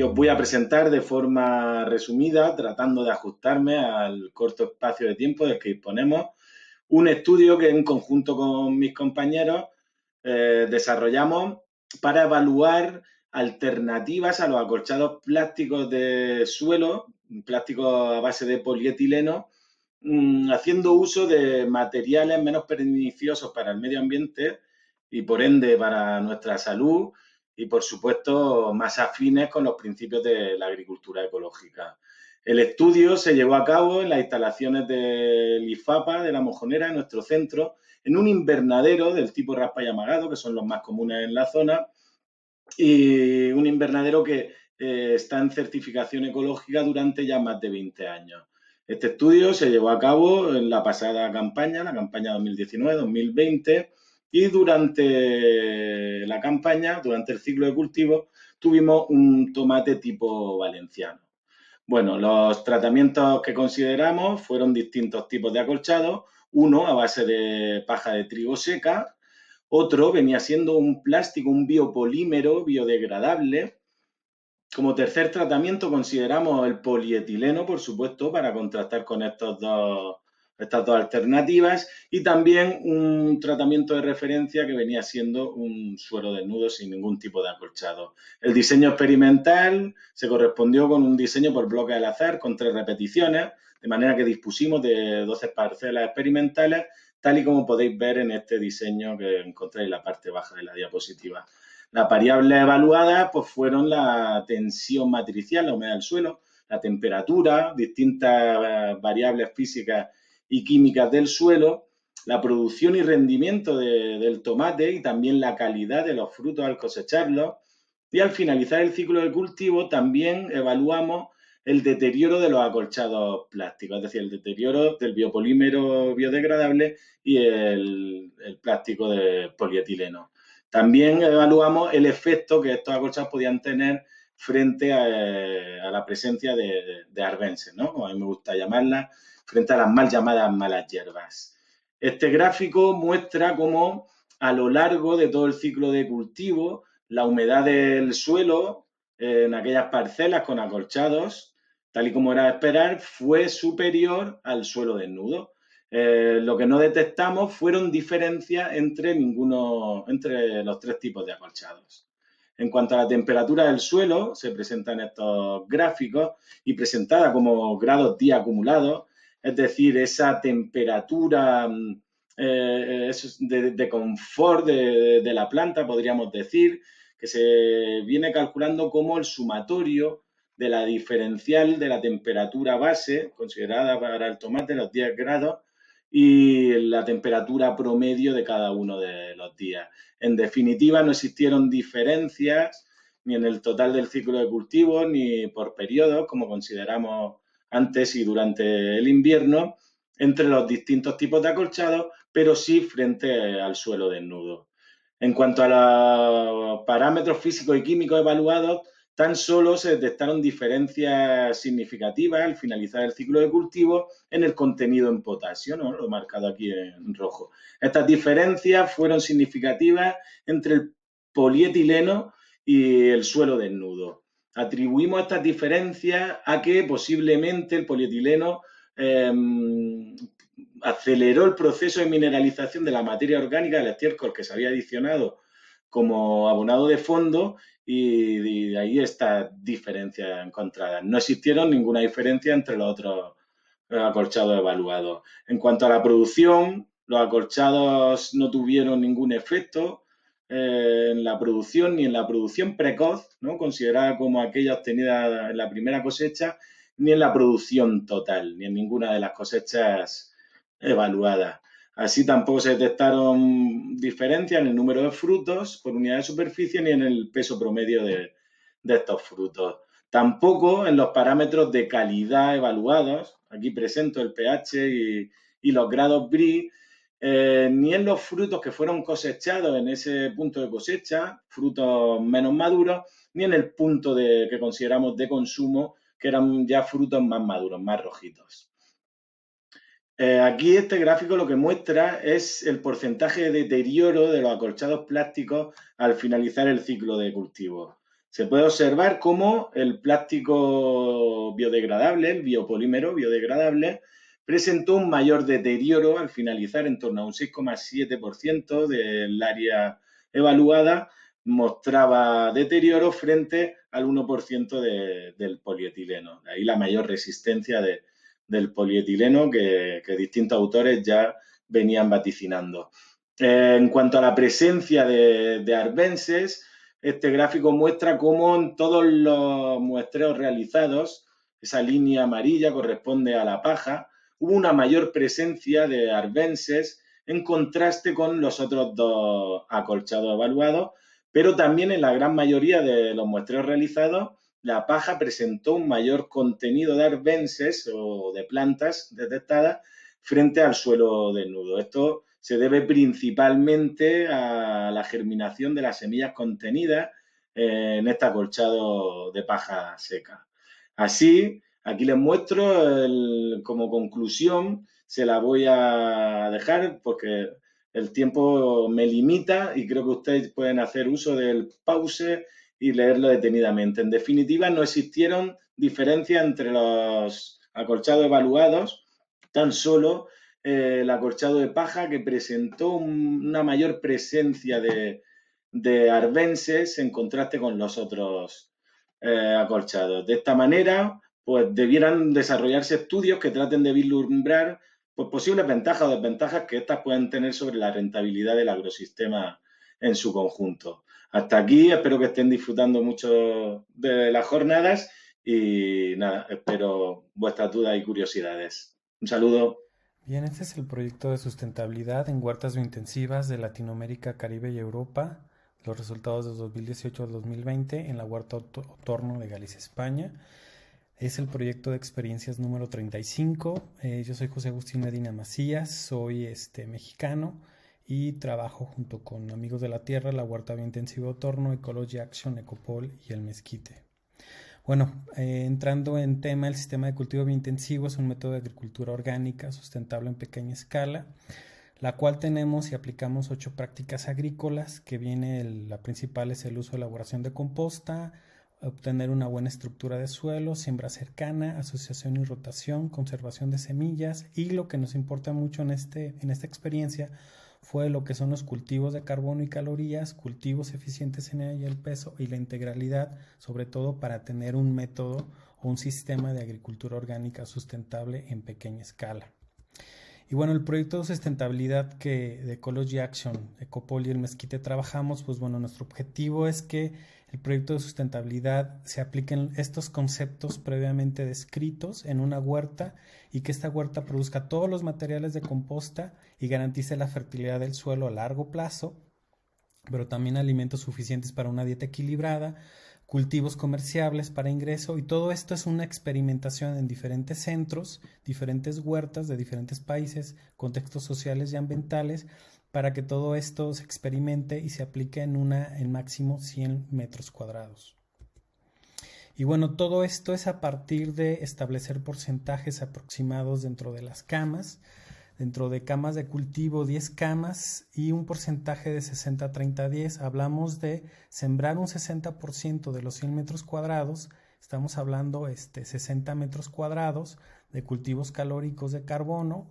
os voy a presentar de forma resumida, tratando de ajustarme al corto espacio de tiempo del que disponemos, un estudio que en conjunto con mis compañeros desarrollamos para evaluar alternativas a los acolchados plásticos de suelo, plásticos a base de polietileno, haciendo uso de materiales menos perniciosos para el medio ambiente y por ende para nuestra salud y por supuesto más afines con los principios de la agricultura ecológica. El estudio se llevó a cabo en las instalaciones del IFAPA de La Mojonera, en nuestro centro, en un invernadero del tipo raspa y amagado, que son los más comunes en la zona, y un invernadero que está en certificación ecológica durante ya más de 20 años. Este estudio se llevó a cabo en la pasada campaña, la campaña 2019-2020, y durante la campaña, durante el ciclo de cultivo, tuvimos un tomate tipo valenciano. Bueno, los tratamientos que consideramos fueron distintos tipos de acolchado, uno a base de paja de trigo seca, otro venía siendo un plástico, un biopolímero biodegradable. Como tercer tratamiento consideramos el polietileno, por supuesto, para contrastar con estas dos alternativas, y también un tratamiento de referencia que venía siendo un suero desnudo sin ningún tipo de acolchado. El diseño experimental se correspondió con un diseño por bloque al azar con 3 repeticiones, de manera que dispusimos de 12 parcelas experimentales, tal y como podéis ver en este diseño que encontráis en la parte baja de la diapositiva. Las variables evaluadas pues, fueron la tensión matricial, la humedad del suelo, la temperatura, distintas variables físicas y químicas del suelo, la producción y rendimiento del tomate y también la calidad de los frutos al cosecharlos. Y al finalizar el ciclo de cultivo también evaluamos el deterioro de los acolchados plásticos, es decir, el deterioro del biopolímero biodegradable y el plástico de polietileno. También evaluamos el efecto que estos acolchados podían tener frente a la presencia de arbences, ¿no? Como a mí me gusta llamarlas, frente a las mal llamadas malas hierbas. Este gráfico muestra cómo a lo largo de todo el ciclo de cultivo, la humedad del suelo en aquellas parcelas con acolchados, tal y como era de esperar, fue superior al suelo desnudo. Lo que no detectamos fueron diferencias entre los 3 tipos de acolchados. En cuanto a la temperatura del suelo, se presentan estos gráficos y presentada como grados día acumulados, es decir, esa temperatura de confort de la planta, podríamos decir, que se viene calculando como el sumatorio de la diferencial de la temperatura base, considerada para el tomate los 10 grados, y la temperatura promedio de cada uno de los días. En definitiva, no existieron diferencias ni en el total del ciclo de cultivo ni por periodos, como consideramos antes y durante el invierno, entre los distintos tipos de acolchados, pero sí frente al suelo desnudo. En cuanto a los parámetros físicos y químicos evaluados, tan solo se detectaron diferencias significativas al finalizar el ciclo de cultivo en el contenido en potasio, ¿no? Lo he marcado aquí en rojo. Estas diferencias fueron significativas entre el polietileno y el suelo desnudo. Atribuimos estas diferencias a que posiblemente el polietileno aceleró el proceso de mineralización de la materia orgánica del estiércol que se había adicionado como abonado de fondo y de ahí estas diferencias encontradas. No existieron ninguna diferencia entre los otros acolchados evaluados. En cuanto a la producción, los acolchados no tuvieron ningún efecto en la producción ni en la producción precoz, ¿no? Considerada como aquella obtenida en la primera cosecha, ni en la producción total, ni en ninguna de las cosechas evaluadas. Así tampoco se detectaron diferencias en el número de frutos por unidad de superficie ni en el peso promedio de estos frutos. Tampoco en los parámetros de calidad evaluados, aquí presento el pH y los grados Brie, ni en los frutos que fueron cosechados en ese punto de cosecha, frutos menos maduros, ni en el punto que consideramos de consumo, que eran ya frutos más maduros, más rojitos. Aquí este gráfico lo que muestra es el porcentaje de deterioro de los acolchados plásticos al finalizar el ciclo de cultivo. se puede observar cómo el plástico biodegradable, el biopolímero biodegradable, presentó un mayor deterioro al finalizar. En torno a un 6,7% del área evaluada mostraba deterioro frente al 1% del polietileno. De ahí la mayor resistencia del polietileno que distintos autores ya venían vaticinando. En cuanto a la presencia de arbenses, este gráfico muestra cómo en todos los muestreos realizados, esa línea amarilla corresponde a la paja, hubo una mayor presencia de arbenses en contraste con los otros dos acolchados evaluados, pero también en la gran mayoría de los muestreos realizados, la paja presentó un mayor contenido de arbenses o de plantas detectadas frente al suelo desnudo. Esto se debe principalmente a la germinación de las semillas contenidas en este acolchado de paja seca. Así, aquí les muestro como conclusión, se la voy a dejar porque el tiempo me limita y creo que ustedes pueden hacer uso del pause y leerlo detenidamente. En definitiva, no existieron diferencias entre los acolchados evaluados, tan solo el acolchado de paja que presentó una mayor presencia de arbenses en contraste con los otros acolchados. De esta manera, pues debieran desarrollarse estudios que traten de vislumbrar pues, posibles ventajas o desventajas que éstas pueden tener sobre la rentabilidad del agrosistema en su conjunto. Hasta aquí, espero que estén disfrutando mucho de las jornadas y nada, espero vuestras dudas y curiosidades. Un saludo. Bien, este es el proyecto de sustentabilidad en huertas biointensivas de Latinoamérica, Caribe y Europa. Los resultados de 2018 al 2020 en la huerta Otorno de Galicia, España. Es el proyecto de experiencias número 35. Yo soy José Agustín Medina Macías, soy mexicano y trabajo junto con Amigos de la Tierra, la huerta biointensiva Otorno, Ecology Action, Ecopol y el Mezquite. Bueno, entrando en tema, el sistema de cultivo biointensivo es un método de agricultura orgánica sustentable en pequeña escala, la cual tenemos y aplicamos 8 prácticas agrícolas, que la principal es el uso de elaboración de composta, obtener una buena estructura de suelo, siembra cercana, asociación y rotación, conservación de semillas y lo que nos importa mucho en esta experiencia fue lo que son los cultivos de carbono y calorías, cultivos eficientes en energía y el peso y la integralidad, sobre todo para tener un método o un sistema de agricultura orgánica sustentable en pequeña escala. Y bueno, el proyecto de sustentabilidad que de Ecology Action, Ecopol y el Mezquite trabajamos, pues bueno, nuestro objetivo es que el proyecto de sustentabilidad se apliquen estos conceptos previamente descritos en una huerta y que esta huerta produzca todos los materiales de composta y garantice la fertilidad del suelo a largo plazo, pero también alimentos suficientes para una dieta equilibrada, cultivos comerciables para ingreso, y todo esto es una experimentación en diferentes centros, diferentes huertas de diferentes países, contextos sociales y ambientales, para que todo esto se experimente y se aplique en máximo 100 metros cuadrados. Y bueno, todo esto es a partir de establecer porcentajes aproximados dentro de las camas. Dentro de camas de cultivo, 10 camas y un porcentaje de 60-30-10. Hablamos de sembrar un 60% de los 100 metros cuadrados. Estamos hablando 60 metros cuadrados de cultivos calóricos de carbono,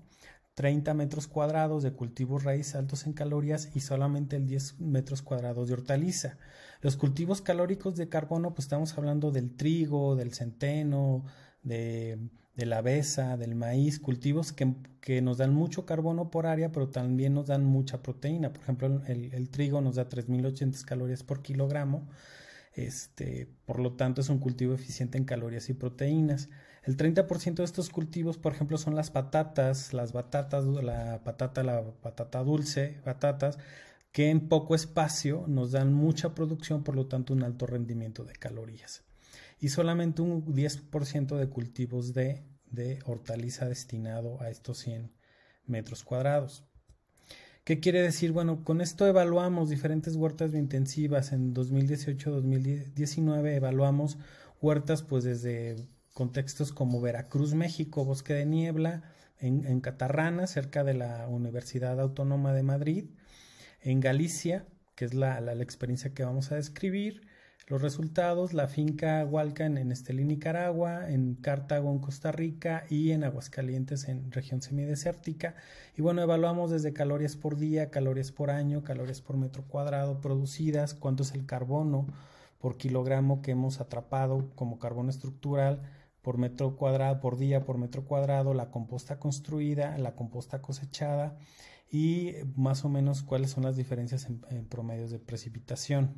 30 metros cuadrados de cultivos raíz altos en calorías y solamente el 10 metros cuadrados de hortaliza. Los cultivos calóricos de carbono, pues estamos hablando del trigo, del centeno, de la avesa, del maíz, cultivos que nos dan mucho carbono por área, pero también nos dan mucha proteína. Por ejemplo, el trigo nos da 3.800 calorías por kilogramo, por lo tanto es un cultivo eficiente en calorías y proteínas. El 30% de estos cultivos, por ejemplo, son las batatas, la patata dulce, batatas, que en poco espacio nos dan mucha producción, por lo tanto un alto rendimiento de calorías. Y solamente un 10% de cultivos de hortaliza destinado a estos 100 metros cuadrados. ¿Qué quiere decir? Bueno, con esto evaluamos diferentes huertas biointensivas. En 2018-2019 evaluamos huertas pues desde contextos como Veracruz, México, Bosque de Niebla, en Catarrana, cerca de la Universidad Autónoma de Madrid, en Galicia, que es la experiencia que vamos a describir, Los resultados: la finca Hualca en Estelí, Nicaragua, en Cartago, en Costa Rica, y en Aguascalientes, en región semidesértica. Y bueno, evaluamos desde calorías por día, calorías por año, calorías por metro cuadrado producidas, cuánto es el carbono por kilogramo que hemos atrapado como carbono estructural por metro cuadrado, por día, por metro cuadrado, la composta construida, la composta cosechada, y más o menos cuáles son las diferencias en promedios de precipitación.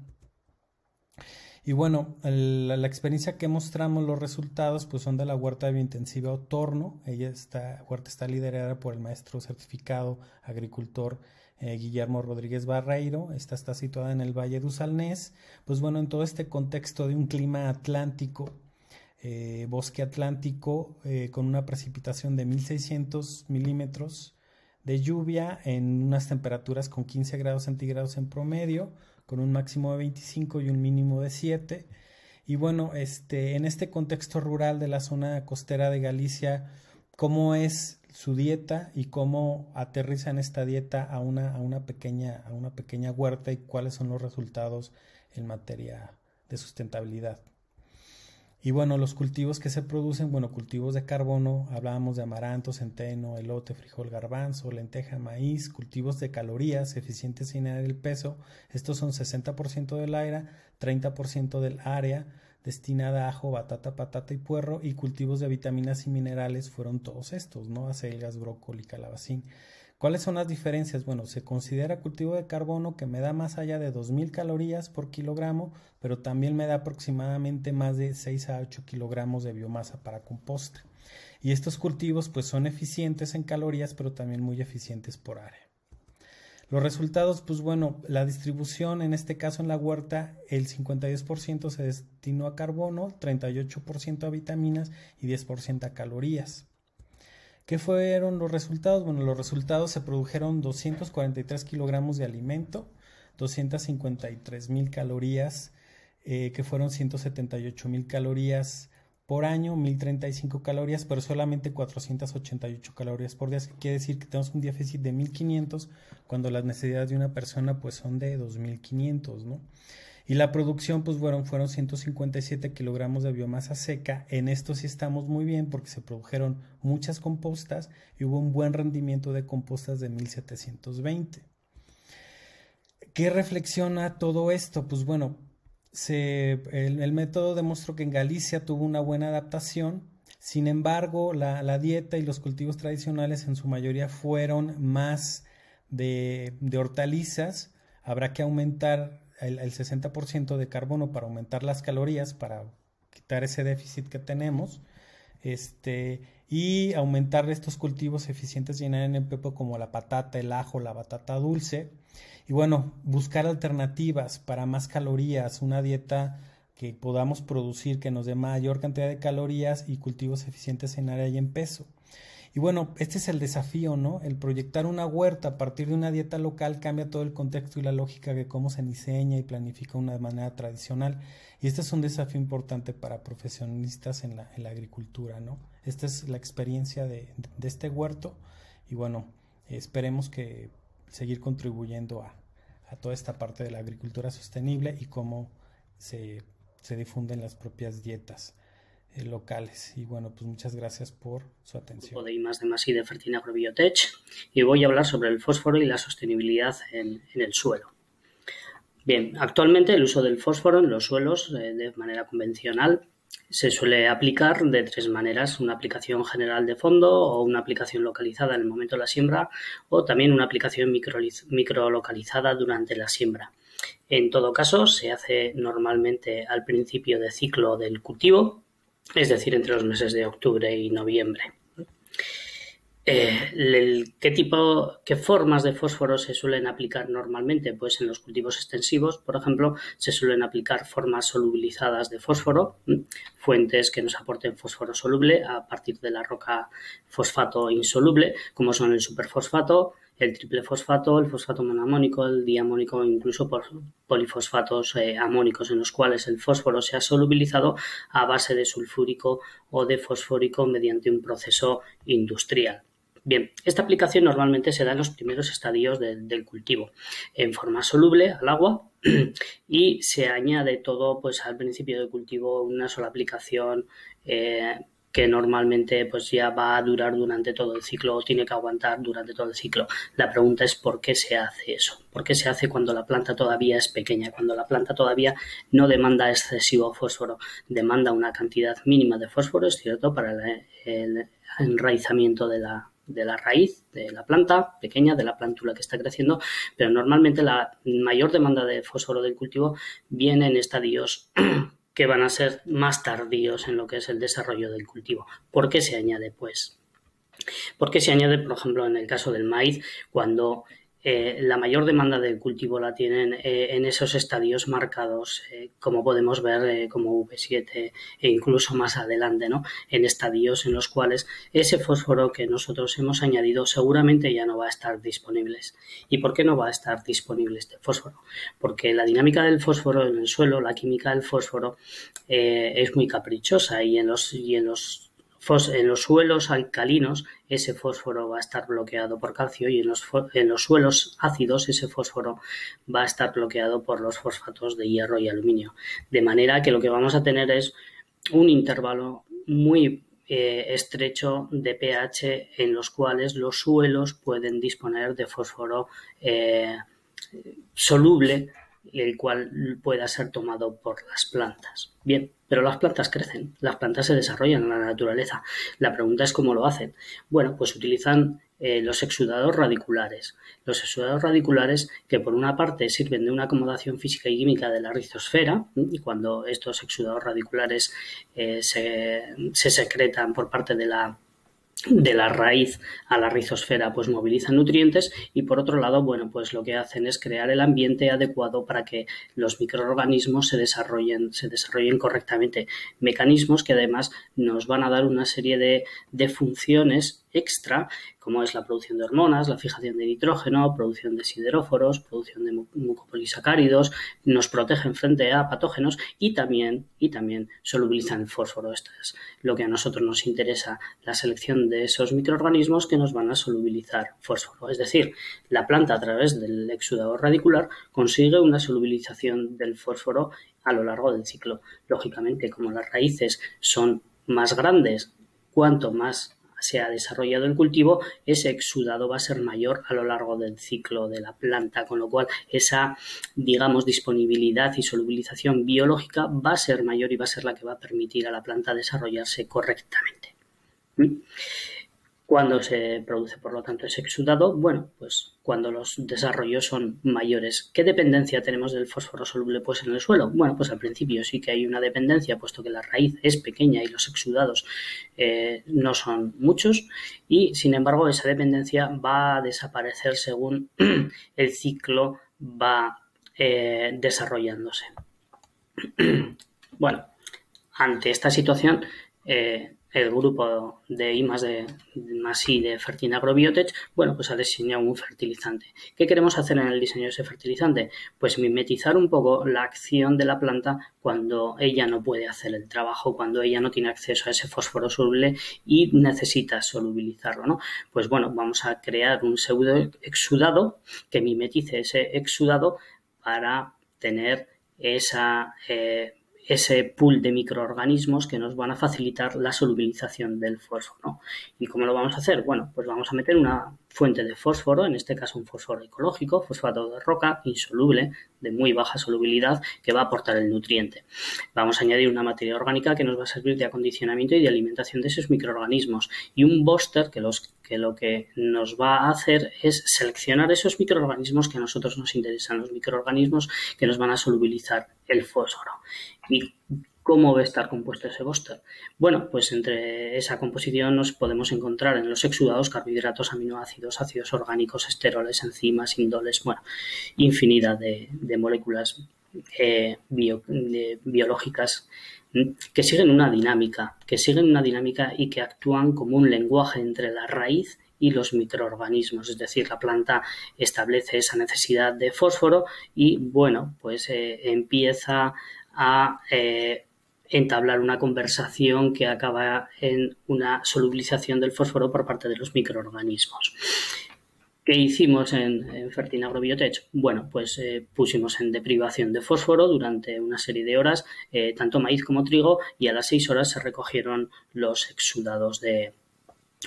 Y bueno, la experiencia que mostramos, los resultados, pues son de la huerta biointensiva Otorno. Esta huerta está liderada por el maestro certificado agricultor Guillermo Rodríguez Barreiro. Esta está situada en el Valle de Usalnés. Pues bueno, en todo este contexto de un clima atlántico, bosque atlántico, con una precipitación de 1600 milímetros de lluvia en unas temperaturas con 15 grados centígrados en promedio, con un máximo de 25 y un mínimo de 7. Y bueno, en este contexto rural de la zona costera de Galicia, ¿cómo es su dieta y cómo aterrizan esta dieta a una pequeña huerta, y cuáles son los resultados en materia de sustentabilidad? Y bueno, los cultivos que se producen, bueno, cultivos de carbono, hablábamos de amaranto, centeno, elote, frijol, garbanzo, lenteja, maíz. Cultivos de calorías eficientes en el peso, estos son 60% del área, 30% del área destinada a ajo, batata, patata y puerro. Y cultivos de vitaminas y minerales fueron todos estos, ¿no? Acelgas, brócoli, calabacín. ¿Cuáles son las diferencias? Bueno, se considera cultivo de carbono que me da más allá de 2000 calorías por kilogramo, pero también me da aproximadamente más de 6 a 8 kilogramos de biomasa para composta. Y estos cultivos pues son eficientes en calorías, pero también muy eficientes por área. Los resultados, pues bueno, la distribución, en este caso en la huerta, el 52% se destinó a carbono, 38% a vitaminas y 10% a calorías. ¿Qué fueron los resultados? Bueno, los resultados: se produjeron 243 kilogramos de alimento, 253,000 calorías, que fueron 178,000 calorías por año, 1035 calorías, pero solamente 488 calorías por día. Quiere decir que tenemos un déficit de 1500 cuando las necesidades de una persona pues son de 2500, ¿no? Y la producción, pues fueron 157 kilogramos de biomasa seca. En esto sí estamos muy bien porque se produjeron muchas compostas y hubo un buen rendimiento de compostas de 1720. ¿Qué reflexiona todo esto? Pues bueno, el método demostró que en Galicia tuvo una buena adaptación. Sin embargo, la dieta y los cultivos tradicionales en su mayoría fueron más de hortalizas. Habrá que aumentar el 60% de carbono para aumentar las calorías, para quitar ese déficit que tenemos, y aumentar estos cultivos eficientes y en NPP como la patata, el ajo, la batata dulce. Y bueno, buscar alternativas para más calorías, una dieta que podamos producir que nos dé mayor cantidad de calorías y cultivos eficientes en área y en peso. Y bueno, este es el desafío, ¿no? El proyectar una huerta a partir de una dieta local cambia todo el contexto y la lógica de cómo se diseña y planifica una manera tradicional. Y este es un desafío importante para profesionistas en la agricultura, ¿no? Esta es la experiencia de este huerto. Y bueno, esperemos que seguir contribuyendo a toda esta parte de la agricultura sostenible y cómo se difunden las propias dietas locales. Y bueno, pues muchas gracias por su atención. De I+D+I de Fertina Agrobiotech, y voy a hablar sobre el fósforo y la sostenibilidad en el suelo. Bien, actualmente el uso del fósforo en los suelos de manera convencional se suele aplicar de tres maneras: una aplicación general de fondo, o una aplicación localizada en el momento de la siembra, o también una aplicación microlocalizada durante la siembra. En todo caso, se hace normalmente al principio de ciclo del cultivo, es decir, entre los meses de octubre y noviembre. ¿Qué formas de fósforo se suelen aplicar normalmente? Pues en los cultivos extensivos, por ejemplo, se suelen aplicar formas solubilizadas de fósforo, fuentes que nos aporten fósforo soluble a partir de la roca fosfato insoluble, como son el superfosfato, el triple fosfato, el fosfato monoamónico, el diamónico, incluso por polifosfatos amónicos, en los cuales el fósforo se ha solubilizado a base de sulfúrico o de fosfórico mediante un proceso industrial. Bien, esta aplicación normalmente se da en los primeros estadios del cultivo, en forma soluble al agua, y se añade todo pues al principio del cultivo, una sola aplicación que normalmente pues ya va a durar durante todo el ciclo o tiene que aguantar durante todo el ciclo. La pregunta es ¿por qué se hace eso? ¿Por qué se hace cuando la planta todavía es pequeña, cuando la planta todavía no demanda excesivo fósforo, demanda una cantidad mínima de fósforo, es cierto, para el enraizamiento de la raíz de la planta pequeña, de la plántula que está creciendo, pero normalmente la mayor demanda de fósforo del cultivo viene en estadios que van a ser más tardíos en lo que es el desarrollo del cultivo. ¿Por qué se añade? Pues porque se añade, por ejemplo, en el caso del maíz, cuando la mayor demanda del cultivo la tienen en esos estadios marcados, como podemos ver como V7 e incluso más adelante, ¿no? En estadios en los cuales ese fósforo que nosotros hemos añadido seguramente ya no va a estar disponible. ¿Y por qué no va a estar disponible este fósforo? Porque la dinámica del fósforo en el suelo, la química del fósforo es muy caprichosa y en los suelos alcalinos ese fósforo va a estar bloqueado por calcio y en los suelos ácidos ese fósforo va a estar bloqueado por los fosfatos de hierro y aluminio. De manera que lo que vamos a tener es un intervalo muy estrecho de pH en los cuales los suelos pueden disponer de fósforo soluble, el cual pueda ser tomado por las plantas. Bien, pero las plantas crecen, las plantas se desarrollan en la naturaleza. La pregunta es cómo lo hacen. Bueno, pues utilizan los exudados radiculares. Los exudados radiculares que por una parte sirven de una acomodación física y química de la rizosfera, y cuando estos exudados radiculares se secretan por parte de la raíz a la rizosfera, pues movilizan nutrientes y por otro lado, bueno, pues lo que hacen es crear el ambiente adecuado para que los microorganismos se desarrollen correctamente, mecanismos que además nos van a dar una serie de funciones extra, como es la producción de hormonas, la fijación de nitrógeno, producción de sideróforos, producción de mucopolisacáridos, nos protegen frente a patógenos y también solubilizan el fósforo. Esto es lo que a nosotros nos interesa, la selección de esos microorganismos que nos van a solubilizar fósforo. Es decir, la planta a través del exudador radicular consigue una solubilización del fósforo a lo largo del ciclo. Lógicamente, como las raíces son más grandes, cuanto más se ha desarrollado el cultivo, ese exudado va a ser mayor a lo largo del ciclo de la planta, con lo cual esa, digamos, disponibilidad y solubilización biológica va a ser mayor y va a ser la que va a permitir a la planta desarrollarse correctamente. ¿Cuándo se produce, por lo tanto, ese exudado? Bueno, pues cuando los desarrollos son mayores. ¿Qué dependencia tenemos del fósforo soluble pues en el suelo? Bueno, pues al principio sí que hay una dependencia, puesto que la raíz es pequeña y los exudados no son muchos, y sin embargo esa dependencia va a desaparecer según el ciclo va desarrollándose. Bueno, ante esta situación, el grupo de I+D+I de Fertinagrobiotech, bueno, pues ha diseñado un fertilizante. ¿Qué queremos hacer en el diseño de ese fertilizante? Pues mimetizar un poco la acción de la planta cuando ella no puede hacer el trabajo, cuando ella no tiene acceso a ese fósforo soluble y necesita solubilizarlo, ¿no? Pues bueno, vamos a crear un pseudo exudado que mimetice ese exudado para tener ese pool de microorganismos que nos van a facilitar la solubilización del fósforo. ¿Y cómo lo vamos a hacer? Bueno, pues vamos a meter una fuente de fósforo, en este caso un fósforo ecológico, fosfato de roca, insoluble, de muy baja solubilidad, que va a aportar el nutriente. Vamos a añadir una materia orgánica que nos va a servir de acondicionamiento y de alimentación de esos microorganismos, y un booster que lo que nos va a hacer es seleccionar esos microorganismos que a nosotros nos interesan, los microorganismos que nos van a solubilizar el fósforo. ¿Y cómo va a estar compuesto ese booster? Bueno, pues entre esa composición nos podemos encontrar en los exudados carbohidratos, aminoácidos, ácidos orgánicos, esteroles, enzimas, indoles, bueno, infinidad de moléculas biológicas que siguen una dinámica y que actúan como un lenguaje entre la raíz y los microorganismos, es decir, la planta establece esa necesidad de fósforo y, bueno, pues empieza a entablar una conversación que acaba en una solubilización del fósforo por parte de los microorganismos. ¿Qué hicimos en Fertin Agrobiotech? Bueno, pues pusimos en deprivación de fósforo durante una serie de horas, tanto maíz como trigo, y a las 6 horas se recogieron los exudados de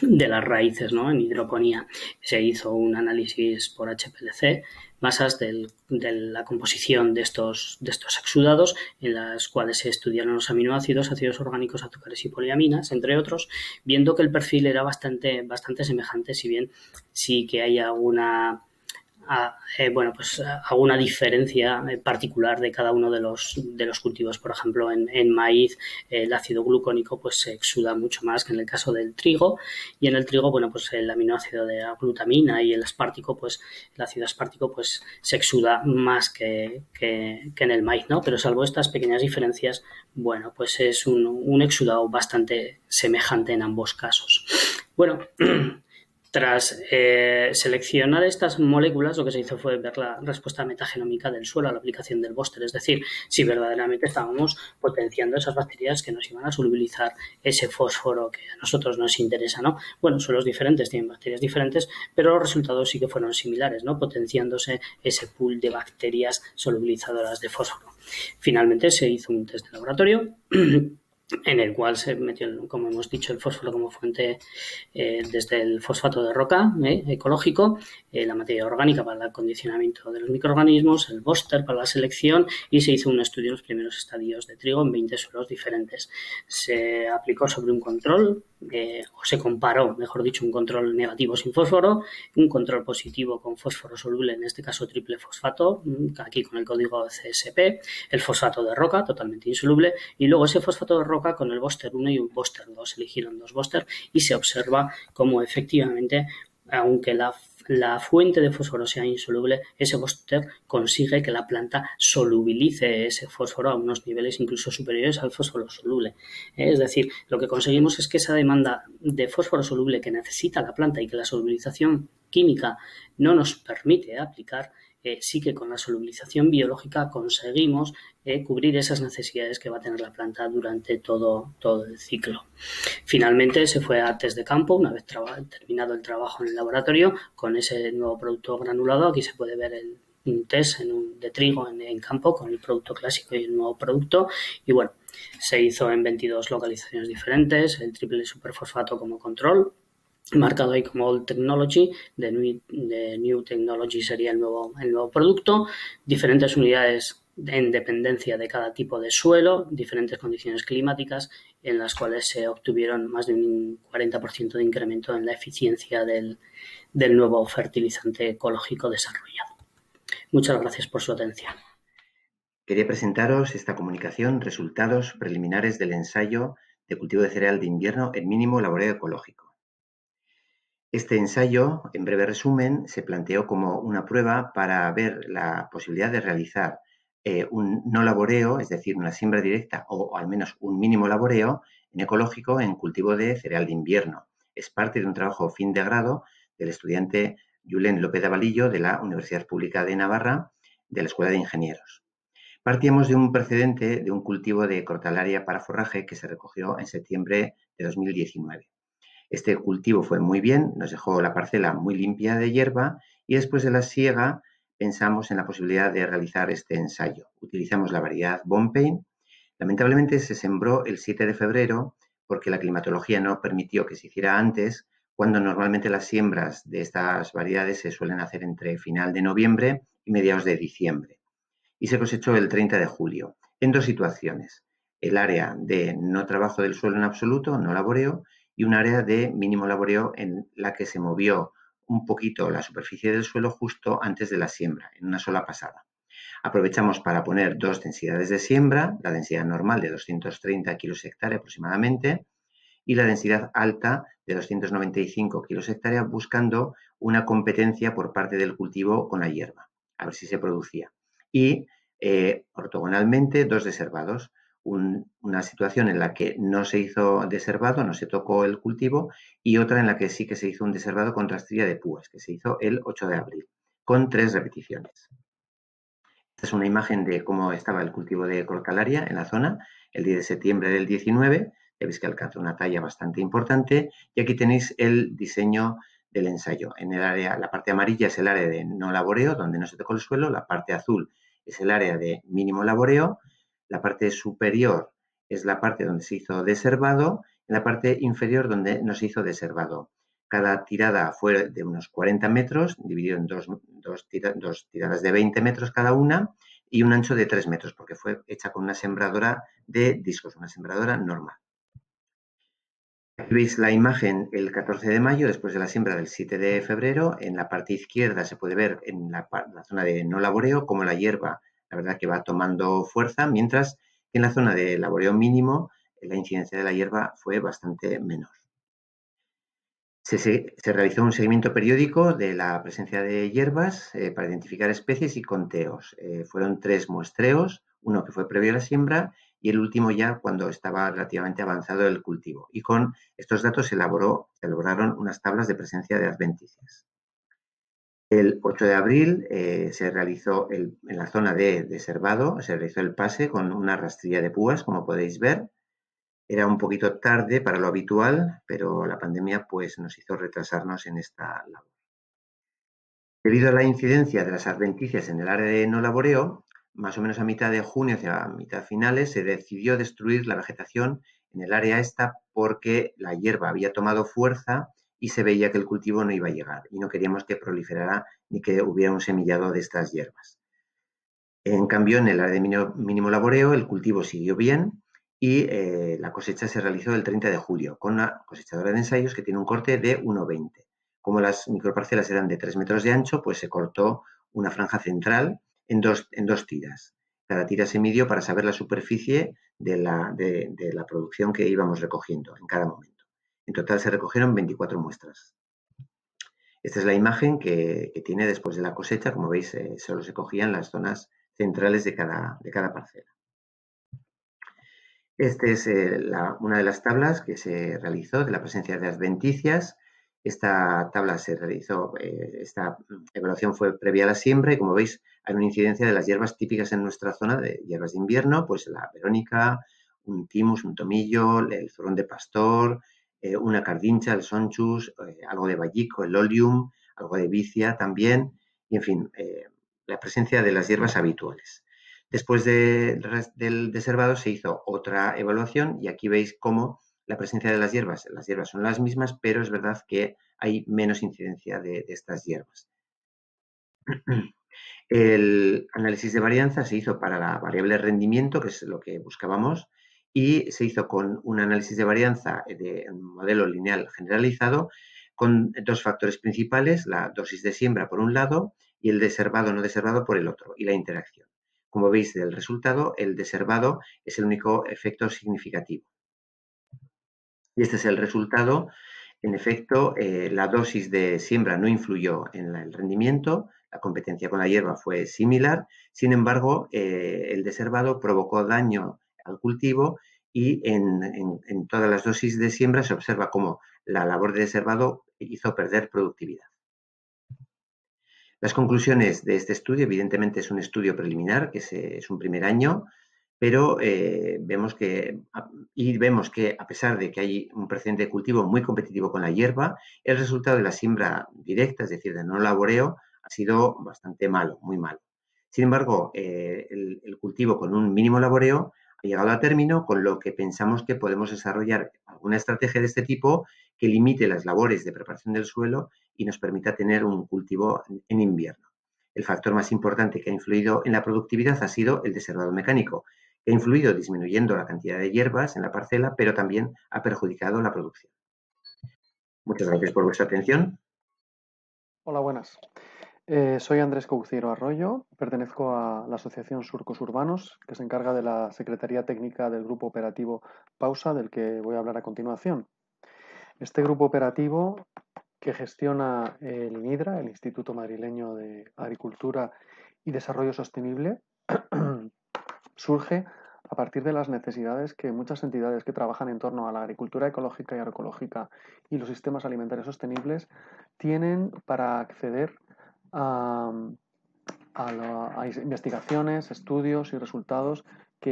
las raíces, ¿no? En hidroponía se hizo un análisis por HPLC, masas de la composición de estos exudados, en las cuales se estudiaron los aminoácidos, ácidos orgánicos, azúcares y poliaminas, entre otros, viendo que el perfil era bastante semejante, si bien sí que hay alguna alguna diferencia particular de cada uno de los cultivos. Por ejemplo, en maíz el ácido glucónico pues se exuda mucho más que en el caso del trigo, y en el trigo, bueno, pues el aminoácido de la glutamina y el aspartico, pues el ácido aspartico pues se exuda más que en el maíz, ¿no? Pero salvo estas pequeñas diferencias, bueno, pues es un exudado bastante semejante en ambos casos. Bueno, tras seleccionar estas moléculas, lo que se hizo fue ver la respuesta metagenómica del suelo a la aplicación del bóster, es decir, si verdaderamente estábamos potenciando esas bacterias que nos iban a solubilizar ese fósforo que a nosotros nos interesa, ¿no? Bueno, suelos diferentes, tienen bacterias diferentes, pero los resultados sí que fueron similares, ¿no? Potenciándose ese pool de bacterias solubilizadoras de fósforo. Finalmente se hizo un test de laboratorio en el cual se metió, como hemos dicho, el fósforo como fuente desde el fosfato de roca ecológico, la materia orgánica para el acondicionamiento de los microorganismos, el bóster para la selección, y se hizo un estudio en los primeros estadios de trigo en 20 suelos diferentes. Se aplicó sobre un control, o se comparó, mejor dicho, un control negativo sin fósforo, un control positivo con fósforo soluble, en este caso triple fosfato, aquí con el código CSP, el fosfato de roca totalmente insoluble, y luego ese fosfato de roca con el bóster 1 y un bóster 2. Eligieron 2 bóster y se observa cómo efectivamente, aunque la fuente de fósforo sea insoluble, ese bóster consigue que la planta solubilice ese fósforo a unos niveles incluso superiores al fósforo soluble. Es decir, lo que conseguimos es que esa demanda de fósforo soluble que necesita la planta y que la solubilización química no nos permite aplicar, sí que con la solubilización biológica conseguimos cubrir esas necesidades que va a tener la planta durante todo el ciclo. Finalmente se fue a test de campo, una vez terminado el trabajo en el laboratorio, con ese nuevo producto granulado. Aquí se puede ver un test de trigo en campo con el producto clásico y el nuevo producto, y bueno, se hizo en 22 localizaciones diferentes, el triple superfosfato como control, marcado ahí como Old Technology, de New Technology sería el nuevo producto, diferentes unidades en dependencia de cada tipo de suelo, diferentes condiciones climáticas, en las cuales se obtuvieron más de un 40% de incremento en la eficiencia del nuevo fertilizante ecológico desarrollado. Muchas gracias por su atención. Quería presentaros esta comunicación, resultados preliminares del ensayo de cultivo de cereal de invierno en mínimo laboreo ecológico. Este ensayo, en breve resumen, se planteó como una prueba para ver la posibilidad de realizar un no laboreo, es decir, una siembra directa o al menos un mínimo laboreo en ecológico en cultivo de cereal de invierno. Es parte de un trabajo fin de grado del estudiante Julen López de Avalillo de la Universidad Pública de Navarra, de la Escuela de Ingenieros. Partíamos de un precedente de un cultivo de crotalaria para forraje que se recogió en septiembre de 2019. Este cultivo fue muy bien, nos dejó la parcela muy limpia de hierba, y después de la siega pensamos en la posibilidad de realizar este ensayo. Utilizamos la variedad Bonpain. Lamentablemente se sembró el 7 de febrero porque la climatología no permitió que se hiciera antes, cuando normalmente las siembras de estas variedades se suelen hacer entre final de noviembre y mediados de diciembre. Y se cosechó el 30 de julio, en 2 situaciones: el área de no trabajo del suelo en absoluto, no laboreo, y un área de mínimo laboreo en la que se movió un poquito la superficie del suelo justo antes de la siembra, en una sola pasada. Aprovechamos para poner 2 densidades de siembra, la densidad normal de 230 kilos hectárea aproximadamente y la densidad alta de 295 kilos hectárea, buscando una competencia por parte del cultivo con la hierba, a ver si se producía. Y ortogonalmente 2 deservados. Una situación en la que no se hizo deservado, no se tocó el cultivo, y otra en la que sí que se hizo un deservado con rastrilla de púas, que se hizo el 8 de abril, con 3 repeticiones. Esta es una imagen de cómo estaba el cultivo de Croncalaria en la zona el 10 de septiembre del 19. Ya veis que alcanza una talla bastante importante. Y aquí tenéis el diseño del ensayo. En el área, la parte amarilla es el área de no laboreo, donde no se tocó el suelo. La parte azul es el área de mínimo laboreo. La parte superior es la parte donde se hizo deservado. En la parte inferior donde no se hizo deservado. Cada tirada fue de unos 40 metros, dividido en dos tiradas de 20 metros cada una y un ancho de 3 metros, porque fue hecha con una sembradora de discos, una sembradora normal. Aquí veis la imagen el 14 de mayo, después de la siembra del 7 de febrero. En la parte izquierda se puede ver en la zona de no laboreo cómo la hierba, la verdad que va tomando fuerza, mientras que en la zona de laboreo mínimo la incidencia de la hierba fue bastante menor. Se realizó un seguimiento periódico de la presencia de hierbas para identificar especies y conteos. Fueron 3 muestreos, uno que fue previo a la siembra y el último ya cuando estaba relativamente avanzado el cultivo. Y con estos datos se elaboraron unas tablas de presencia de adventicias. El 8 de abril se realizó en la zona de deservado, se realizó el pase con una rastrilla de púas, como podéis ver. Era un poquito tarde para lo habitual, pero la pandemia pues, nos hizo retrasarnos en esta labor. Debido a la incidencia de las adventicias en el área de no laboreo, más o menos a mitad de junio, hacia mitad finales, se decidió destruir la vegetación en el área esta porque la hierba había tomado fuerza y se veía que el cultivo no iba a llegar y no queríamos que proliferara ni que hubiera un semillado de estas hierbas. En cambio, en el área de mínimo laboreo, el cultivo siguió bien y la cosecha se realizó el 30 de julio con una cosechadora de ensayos que tiene un corte de 1,20. Como las microparcelas eran de 3 metros de ancho, pues se cortó una franja central en dos tiras. Cada tira se midió para saber la superficie de la producción que íbamos recogiendo en cada momento. En total se recogieron 24 muestras. Esta es la imagen que tiene después de la cosecha. Como veis, solo se cogían las zonas centrales de cada parcela. Esta es una de las tablas que se realizó de la presencia de adventicias. Esta tabla se realizó, esta evaluación fue previa a la siembra y como veis hay una incidencia de las hierbas típicas en nuestra zona de hierbas de invierno, pues la verónica, un timus, un tomillo, el zurrón de pastor, una cardincha, el sonchus, algo de vallico, el oleum, algo de vicia también, y en fin, la presencia de las hierbas habituales. Después del deservado se hizo otra evaluación y aquí veis cómo la presencia de las hierbas son las mismas, pero es verdad que hay menos incidencia de estas hierbas. El análisis de varianza se hizo para la variable rendimiento, que es lo que buscábamos, y se hizo con un análisis de varianza de un modelo lineal generalizado con 2 factores principales, la dosis de siembra por un lado y el deservado no deservado por el otro, y la interacción. Como veis del resultado, el deservado es el único efecto significativo. Y este es el resultado. En efecto, la dosis de siembra no influyó en el rendimiento, la competencia con la hierba fue similar, sin embargo, el deservado provocó daño al cultivo y en todas las dosis de siembra se observa cómo la labor de deservado hizo perder productividad. Las conclusiones de este estudio, evidentemente es un estudio preliminar, que es un primer año, pero vemos que a pesar de que hay un precedente de cultivo muy competitivo con la hierba, el resultado de la siembra directa, es decir, de no laboreo, ha sido bastante malo, muy malo. Sin embargo, el cultivo con un mínimo laboreo ha llegado a término, con lo que pensamos que podemos desarrollar alguna estrategia de este tipo que limite las labores de preparación del suelo y nos permita tener un cultivo en invierno. El factor más importante que ha influido en la productividad ha sido el deservado mecánico, que ha influido disminuyendo la cantidad de hierbas en la parcela, pero también ha perjudicado la producción. Muchas gracias por vuestra atención. Hola, buenas. Soy Andrés Couceiro Arroyo, pertenezco a la Asociación Surcos Urbanos, que se encarga de la Secretaría Técnica del Grupo Operativo Pausa, del que voy a hablar a continuación. Este grupo operativo que gestiona el INIDRA, el Instituto Madrileño de Agricultura y Desarrollo Sostenible, surge a partir de las necesidades que muchas entidades que trabajan en torno a la agricultura ecológica y agroecológica y los sistemas alimentarios sostenibles tienen para acceder a a investigaciones, estudios y resultados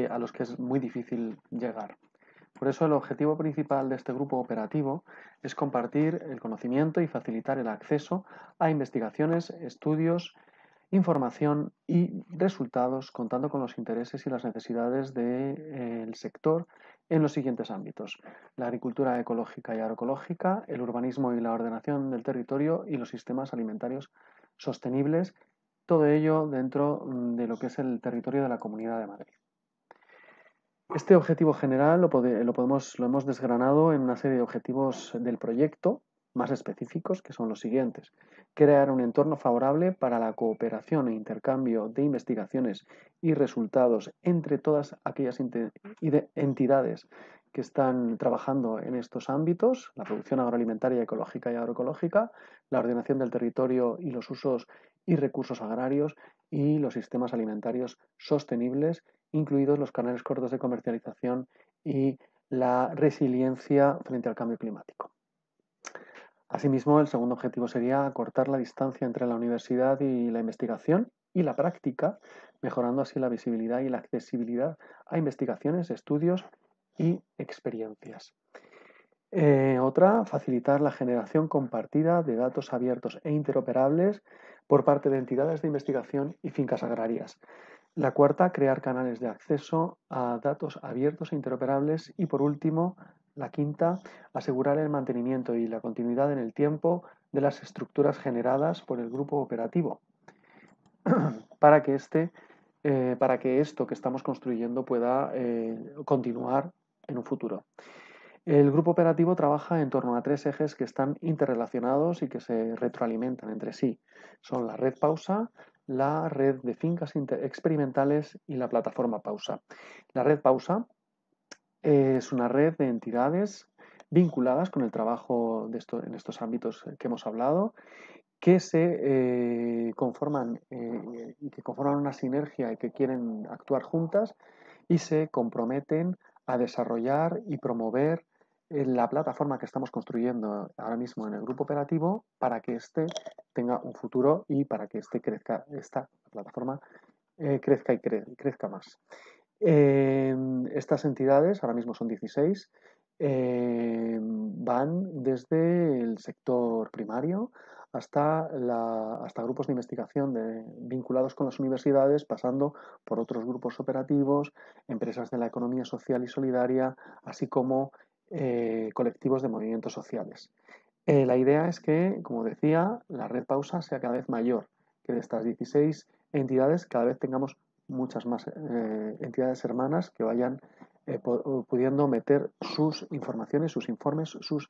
a los que es muy difícil llegar. Por eso el objetivo principal de este grupo operativo es compartir el conocimiento y facilitar el acceso a investigaciones, estudios, información y resultados, contando con los intereses y las necesidades del sector en los siguientes ámbitos: la agricultura ecológica y agroecológica, el urbanismo y la ordenación del territorio y los sistemas alimentarios sostenibles, todo ello dentro de lo que es el territorio de la Comunidad de Madrid. Este objetivo general lo hemos desgranado en una serie de objetivos del proyecto más específicos, que son los siguientes: crear un entorno favorable para la cooperación e intercambio de investigaciones y resultados entre todas aquellas entidades que están trabajando en estos ámbitos: la producción agroalimentaria, ecológica y agroecológica, la ordenación del territorio y los usos y recursos agrarios, y los sistemas alimentarios sostenibles, incluidos los canales cortos de comercialización y la resiliencia frente al cambio climático. Asimismo, el segundo objetivo sería acortar la distancia entre la universidad y la investigación y la práctica, mejorando así la visibilidad y la accesibilidad a investigaciones, estudios y experiencias. Otra, facilitar la generación compartida de datos abiertos e interoperables por parte de entidades de investigación y fincas agrarias. La cuarta, crear canales de acceso a datos abiertos e interoperables. Y por último, la quinta, asegurar el mantenimiento y la continuidad en el tiempo de las estructuras generadas por el grupo operativo para que esto que estamos construyendo pueda continuar en un futuro. El grupo operativo trabaja en torno a 3 ejes que están interrelacionados y que se retroalimentan entre sí. Son la red Pausa, la red de fincas experimentales y la plataforma Pausa. La red Pausa es una red de entidades vinculadas con el trabajo en estos ámbitos que hemos hablado, que se conforman una sinergia y que quieren actuar juntas y se comprometen a desarrollar y promover la plataforma que estamos construyendo ahora mismo en el grupo operativo, para que éste tenga un futuro y para que esta plataforma crezca y crezca más. Estas entidades, ahora mismo son 16, van desde el sector primario hasta grupos de investigación vinculados con las universidades, pasando por otros grupos operativos, empresas de la economía social y solidaria, así como colectivos de movimientos sociales. La idea es que, como decía, la red Pausa sea cada vez mayor, que de estas 16 entidades cada vez tengamos muchas más entidades hermanas que vayan pudiendo meter sus informaciones, sus informes, sus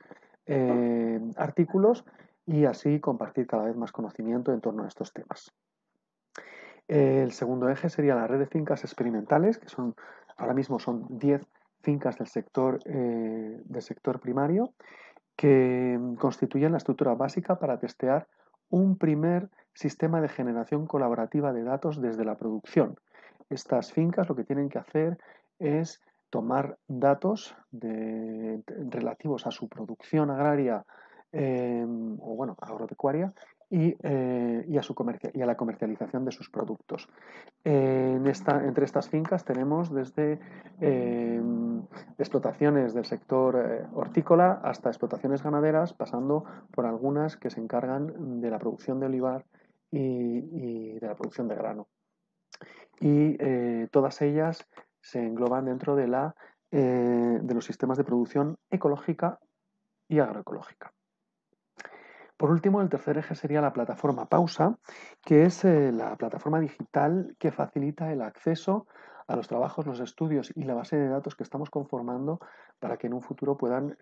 artículos, y así compartir cada vez más conocimiento en torno a estos temas. El segundo eje sería la red de fincas experimentales, que ahora mismo son 10 fincas del sector primario, que constituyen la estructura básica para testear un primer sistema de generación colaborativa de datos desde la producción. Estas fincas lo que tienen que hacer es tomar datos relativos a su producción agraria agropecuaria y a la comercialización de sus productos. Entre estas fincas tenemos desde explotaciones del sector hortícola hasta explotaciones ganaderas, pasando por algunas que se encargan de la producción de olivar y de la producción de grano. Y todas ellas se engloban dentro de los sistemas de producción ecológica y agroecológica. Por último, el tercer eje sería la plataforma Pausa, que es la plataforma digital que facilita el acceso a los trabajos, los estudios y la base de datos que estamos conformando, para que en un futuro puedan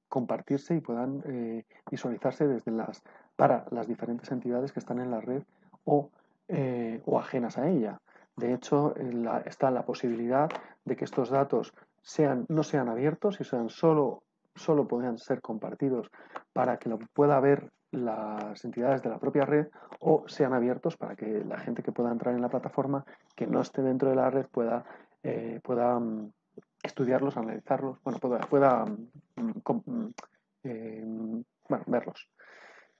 compartirse y puedan visualizarse para las diferentes entidades que están en la red o ajenas a ella. De hecho, está la posibilidad de que estos datos no sean abiertos y solo podrían ser compartidos para que lo pueda ver las entidades de la propia red, o sean abiertos para que la gente que pueda entrar en la plataforma, que no esté dentro de la red, pueda estudiarlos, analizarlos, pueda verlos.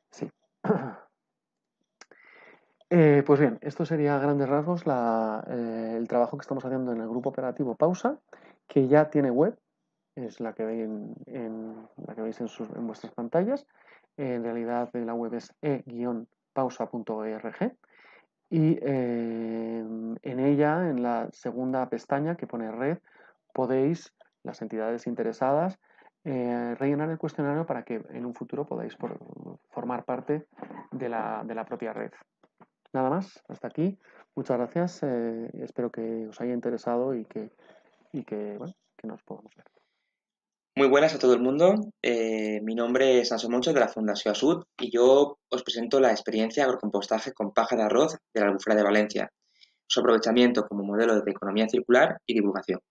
Sí. Pues bien, esto sería a grandes rasgos el trabajo que estamos haciendo en el grupo operativo Pausa, que ya tiene web, es la que veis la que veis en vuestras pantallas. En realidad la web es e-pausa.org y en ella, en la segunda pestaña que pone red, podéis, las entidades interesadas, rellenar el cuestionario para que en un futuro podáis formar parte de la propia red. Nada más, hasta aquí. Muchas gracias. Espero que os haya interesado y que bueno, que nos podamos ver. Muy buenas a todo el mundo. Mi nombre es Anso Moncho de la Fundación Sud y yo os presento la experiencia agrocompostaje con paja de arroz de la Albufera de Valencia, su aprovechamiento como modelo de economía circular y divulgación.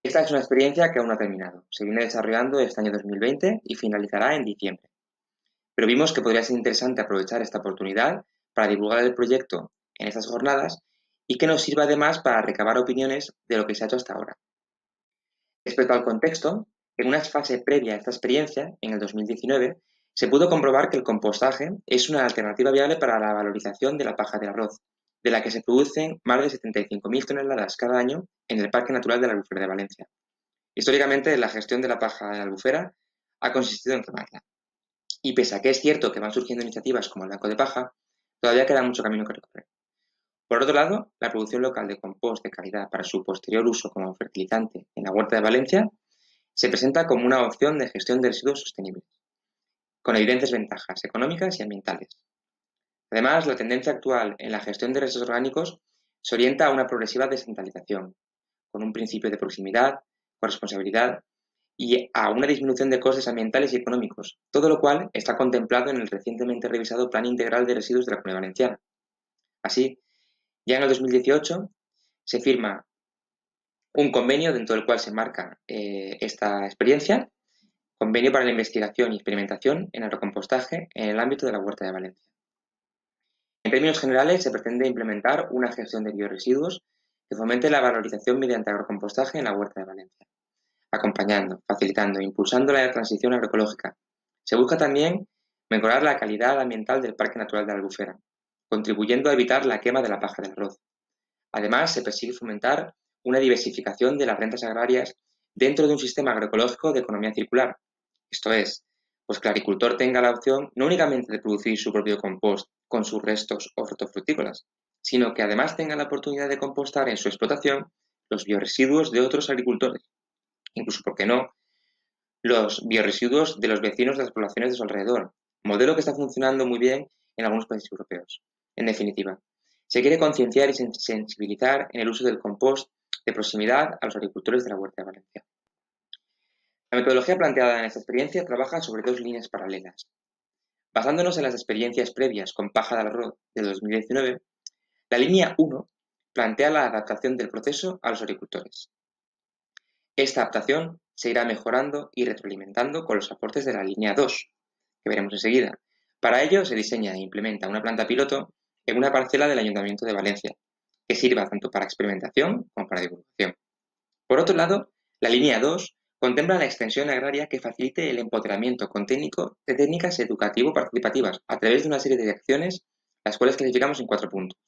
Esta es una experiencia que aún no ha terminado. Se viene desarrollando este año 2020 y finalizará en diciembre. Pero vimos que podría ser interesante aprovechar esta oportunidad para divulgar el proyecto en estas jornadas y que nos sirva además para recabar opiniones de lo que se ha hecho hasta ahora. Respecto al contexto, en una fase previa a esta experiencia, en el 2019, se pudo comprobar que el compostaje es una alternativa viable para la valorización de la paja del arroz, de la que se producen más de 75.000 toneladas cada año en el Parque Natural de la Albufera de Valencia. Históricamente, la gestión de la paja de la albufera ha consistido en quemarla. Y pese a que es cierto que van surgiendo iniciativas como el banco de paja, todavía queda mucho camino que recorrer. Por otro lado, la producción local de compost de calidad para su posterior uso como fertilizante en la huerta de Valencia se presenta como una opción de gestión de residuos sostenibles, con evidentes ventajas económicas y ambientales. Además, la tendencia actual en la gestión de residuos orgánicos se orienta a una progresiva descentralización, con un principio de proximidad, corresponsabilidad y a una disminución de costes ambientales y económicos, todo lo cual está contemplado en el recientemente revisado Plan Integral de Residuos de la Comunidad Valenciana. Así, ya en el 2018 se firma un convenio dentro del cual se marca esta experiencia, convenio para la investigación y experimentación en agrocompostaje en el ámbito de la Huerta de Valencia. En términos generales, se pretende implementar una gestión de bioresiduos que fomente la valorización mediante agrocompostaje en la Huerta de Valencia, acompañando, facilitando e impulsando la transición agroecológica. Se busca también mejorar la calidad ambiental del Parque Natural de la Albufera, contribuyendo a evitar la quema de la paja del arroz. Además, se persigue fomentar una diversificación de las rentas agrarias dentro de un sistema agroecológico de economía circular. Esto es, pues que el agricultor tenga la opción no únicamente de producir su propio compost con sus restos hortofrutícolas, sino que además tenga la oportunidad de compostar en su explotación los bioresiduos de otros agricultores, incluso, ¿por qué no?, los bioresiduos de los vecinos de las poblaciones de su alrededor, modelo que está funcionando muy bien en algunos países europeos. En definitiva, se quiere concienciar y sensibilizar en el uso del compost de proximidad a los agricultores de la Huerta de Valencia. La metodología planteada en esta experiencia trabaja sobre dos líneas paralelas. Basándonos en las experiencias previas con paja de arroz del 2019, la línea 1 plantea la adaptación del proceso a los agricultores. Esta adaptación se irá mejorando y retroalimentando con los aportes de la línea 2, que veremos enseguida. Para ello se diseña e implementa una planta piloto en una parcela del Ayuntamiento de Valencia, que sirva tanto para experimentación como para divulgación. Por otro lado, la línea 2 contempla la extensión agraria que facilite el empoderamiento con técnicas educativo-participativas a través de una serie de acciones, las cuales clasificamos en 4 puntos.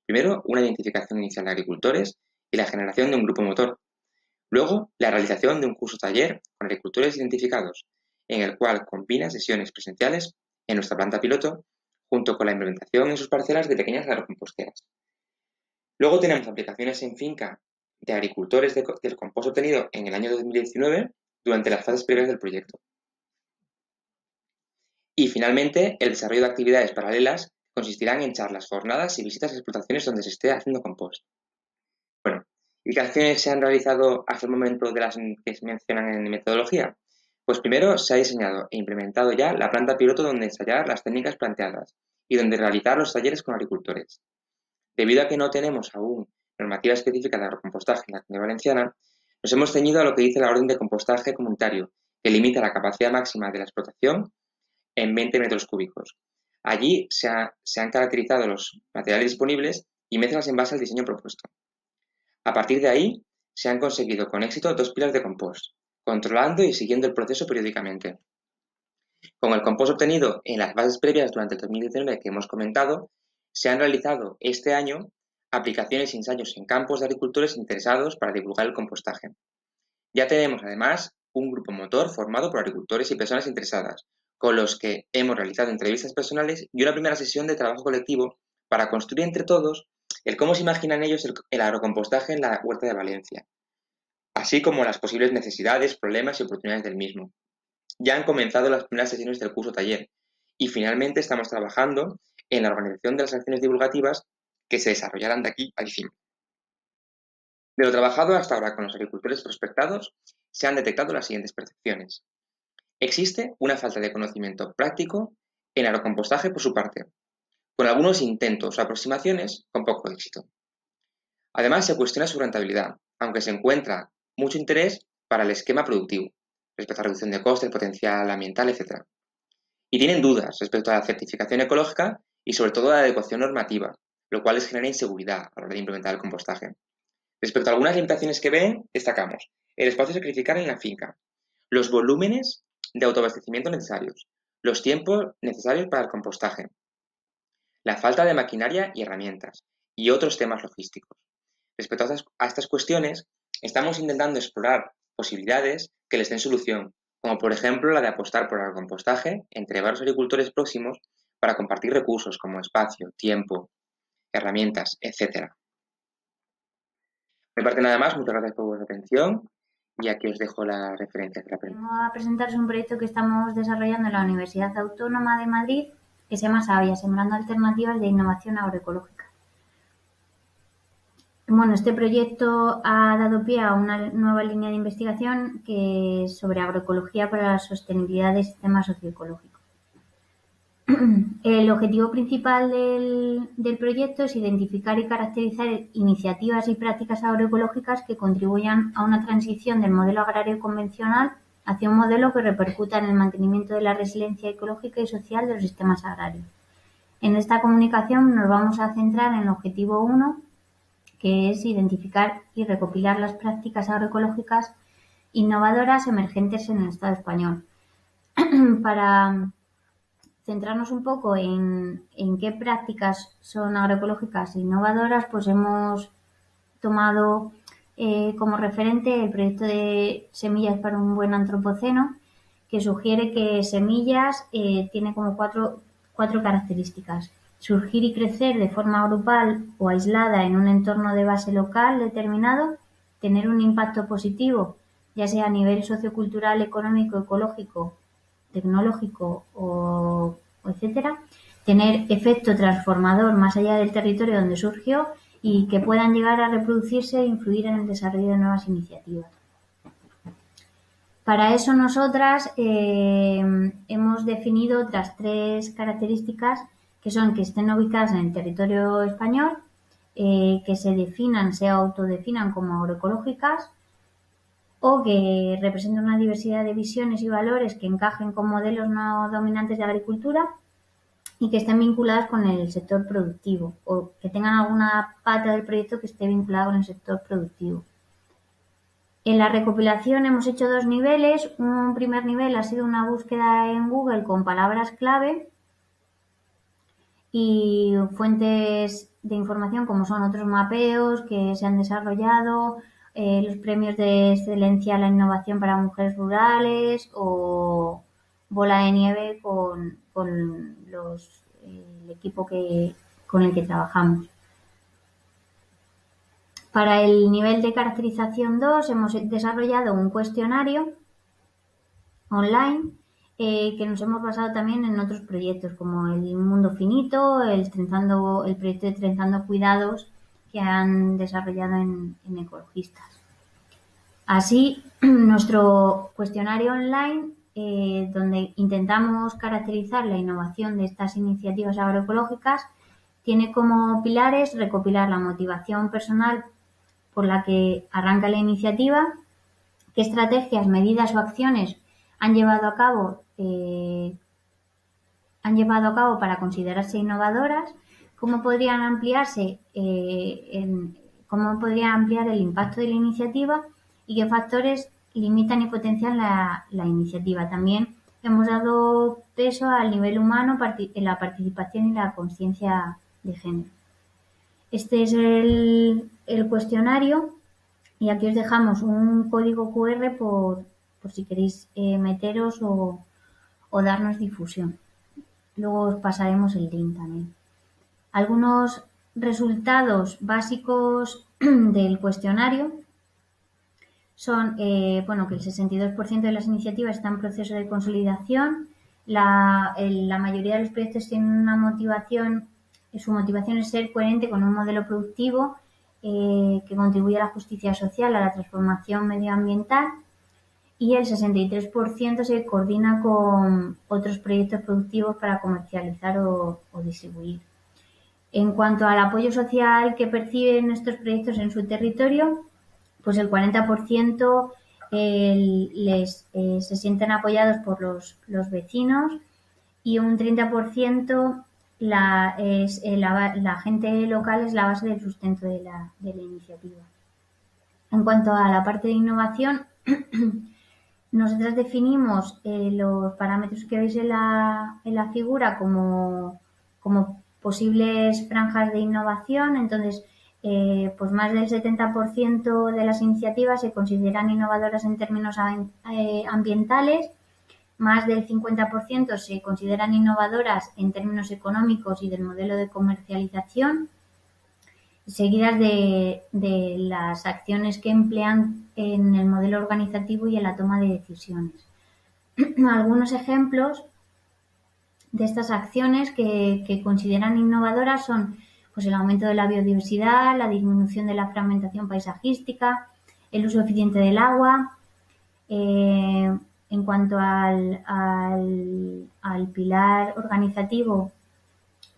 Primero, una identificación inicial de agricultores y la generación de un grupo motor. Luego, la realización de un curso-taller con agricultores identificados, en el cual combina sesiones presenciales en nuestra planta piloto, junto con la implementación en sus parcelas de pequeñas agrocomposteras. Luego tenemos aplicaciones en finca de agricultores del compost obtenido en el año 2019 durante las fases previas del proyecto. Y finalmente, el desarrollo de actividades paralelas consistirán en charlas, jornadas y visitas a explotaciones donde se esté haciendo compost. Bueno, ¿y qué acciones se han realizado hasta el momento de las que se mencionan en metodología? Pues primero se ha diseñado e implementado ya la planta piloto donde ensayar las técnicas planteadas y donde realizar los talleres con agricultores. Debido a que no tenemos aún normativa específica de agrocompostaje en la Comunidad Valenciana, nos hemos ceñido a lo que dice la Orden de Compostaje Comunitario, que limita la capacidad máxima de la explotación en 20 metros cúbicos. Allí se han caracterizado los materiales disponibles y mezclas en base al diseño propuesto. A partir de ahí, se han conseguido con éxito 2 pilas de compost, controlando y siguiendo el proceso periódicamente. Con el compost obtenido en las fases previas durante el 2019 que hemos comentado, se han realizado este año aplicaciones y ensayos en campos de agricultores interesados para divulgar el compostaje. Ya tenemos además un grupo motor formado por agricultores y personas interesadas, con los que hemos realizado entrevistas personales y una primera sesión de trabajo colectivo para construir entre todos el cómo se imaginan ellos el agrocompostaje en la Huerta de Valencia, así como las posibles necesidades, problemas y oportunidades del mismo. Ya han comenzado las primeras sesiones del curso taller y finalmente estamos trabajando en la organización de las acciones divulgativas que se desarrollarán de aquí a diciembre. De lo trabajado hasta ahora con los agricultores prospectados, se han detectado las siguientes percepciones. Existe una falta de conocimiento práctico en agrocompostaje por su parte, con algunos intentos o aproximaciones con poco éxito. Además, se cuestiona su rentabilidad, aunque se encuentra mucho interés para el esquema productivo, respecto a reducción de costes, potencial ambiental, etc. Y tienen dudas respecto a la certificación ecológica y sobre todo a la adecuación normativa, lo cual les genera inseguridad a la hora de implementar el compostaje. Respecto a algunas limitaciones que ven, destacamos el espacio a sacrificar en la finca, los volúmenes de autoabastecimiento necesarios, los tiempos necesarios para el compostaje, la falta de maquinaria y herramientas, y otros temas logísticos. Respecto a estas cuestiones, estamos intentando explorar posibilidades que les den solución, como por ejemplo la de apostar por el compostaje entre varios agricultores próximos para compartir recursos como espacio, tiempo, herramientas, etc. Me parte nada más, muchas gracias por vuestra atención y aquí os dejo las referencias de la presentación. Vengo a presentaros un proyecto que estamos desarrollando en la Universidad Autónoma de Madrid que se llama Savia, Sembrando Alternativas de Innovación Agroecológica. Bueno, este proyecto ha dado pie a una nueva línea de investigación que es sobre agroecología para la sostenibilidad del sistema socioecológico. El objetivo principal del proyecto es identificar y caracterizar iniciativas y prácticas agroecológicas que contribuyan a una transición del modelo agrario convencional hacia un modelo que repercuta en el mantenimiento de la resiliencia ecológica y social de los sistemas agrarios. En esta comunicación nos vamos a centrar en el objetivo 1, que es identificar y recopilar las prácticas agroecológicas innovadoras emergentes en el Estado español. Para centrarnos un poco en qué prácticas son agroecológicas e innovadoras, pues hemos tomado como referente el proyecto de Semillas para un buen antropoceno, que sugiere que semillas tiene como cuatro características. Surgir y crecer de forma grupal o aislada en un entorno de base local determinado, tener un impacto positivo, ya sea a nivel sociocultural, económico, ecológico, tecnológico o etcétera, tener efecto transformador más allá del territorio donde surgió y que puedan llegar a reproducirse e influir en el desarrollo de nuevas iniciativas. Para eso nosotras hemos definido otras 3 características que son que estén ubicadas en el territorio español, que se autodefinan como agroecológicas o que representen una diversidad de visiones y valores que encajen con modelos no dominantes de agricultura y que estén vinculadas con el sector productivo o que tengan alguna pata del proyecto que esté vinculada con el sector productivo. En la recopilación hemos hecho 2 niveles. Un primer nivel ha sido una búsqueda en Google con palabras clave y fuentes de información como son otros mapeos que se han desarrollado, los premios de excelencia a la innovación para mujeres rurales o bola de nieve con el equipo con el que trabajamos. Para el nivel de caracterización 2 hemos desarrollado un cuestionario online que nos hemos basado también en otros proyectos como el Mundo Finito, el proyecto de Trenzando Cuidados que han desarrollado en ecologistas. Así, nuestro cuestionario online, donde intentamos caracterizar la innovación de estas iniciativas agroecológicas, tiene como pilares recopilar la motivación personal por la que arranca la iniciativa, qué estrategias, medidas o acciones han llevado a cabo para considerarse innovadoras, cómo podrían ampliar el impacto de la iniciativa y qué factores limitan y potencian la iniciativa. También hemos dado peso al nivel humano en la participación y la conciencia género. Este es el cuestionario y aquí os dejamos un código QR por si queréis meteros o darnos difusión. Luego os pasaremos el link también. Algunos resultados básicos del cuestionario son que el 62% de las iniciativas están en proceso de consolidación. La mayoría de los proyectos tienen una motivación, su motivación es ser coherente con un modelo productivo que contribuye a la justicia social, a la transformación medioambiental, y el 63% se coordina con otros proyectos productivos para comercializar o distribuir. En cuanto al apoyo social que perciben estos proyectos en su territorio, pues el 40% se sienten apoyados por los vecinos y un 30% la gente local es la base del sustento de la iniciativa. En cuanto a la parte de innovación, nosotras definimos los parámetros que veis en la figura como posibles franjas de innovación. Entonces, pues más del 70% de las iniciativas se consideran innovadoras en términos ambientales, más del 50% se consideran innovadoras en términos económicos y del modelo de comercialización, seguidas de las acciones que emplean en el modelo organizativo y en la toma de decisiones. Algunos ejemplos de estas acciones que consideran innovadoras son pues el aumento de la biodiversidad, la disminución de la fragmentación paisajística, el uso eficiente del agua. En cuanto al pilar organizativo,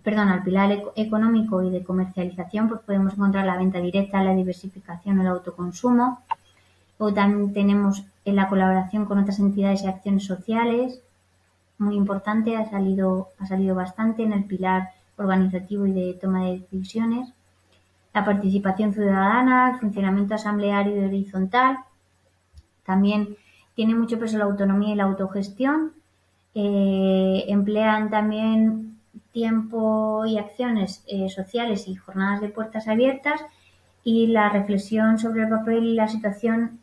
al pilar económico y de comercialización, pues podemos encontrar la venta directa, la diversificación, el autoconsumo. Luego también tenemos la colaboración con otras entidades y acciones sociales, muy importante, ha salido bastante en el pilar organizativo y de toma de decisiones. La participación ciudadana, el funcionamiento asambleario y horizontal. También tiene mucho peso la autonomía y la autogestión. Emplean también tiempo y acciones sociales y jornadas de puertas abiertas, y la reflexión sobre el papel y la situación.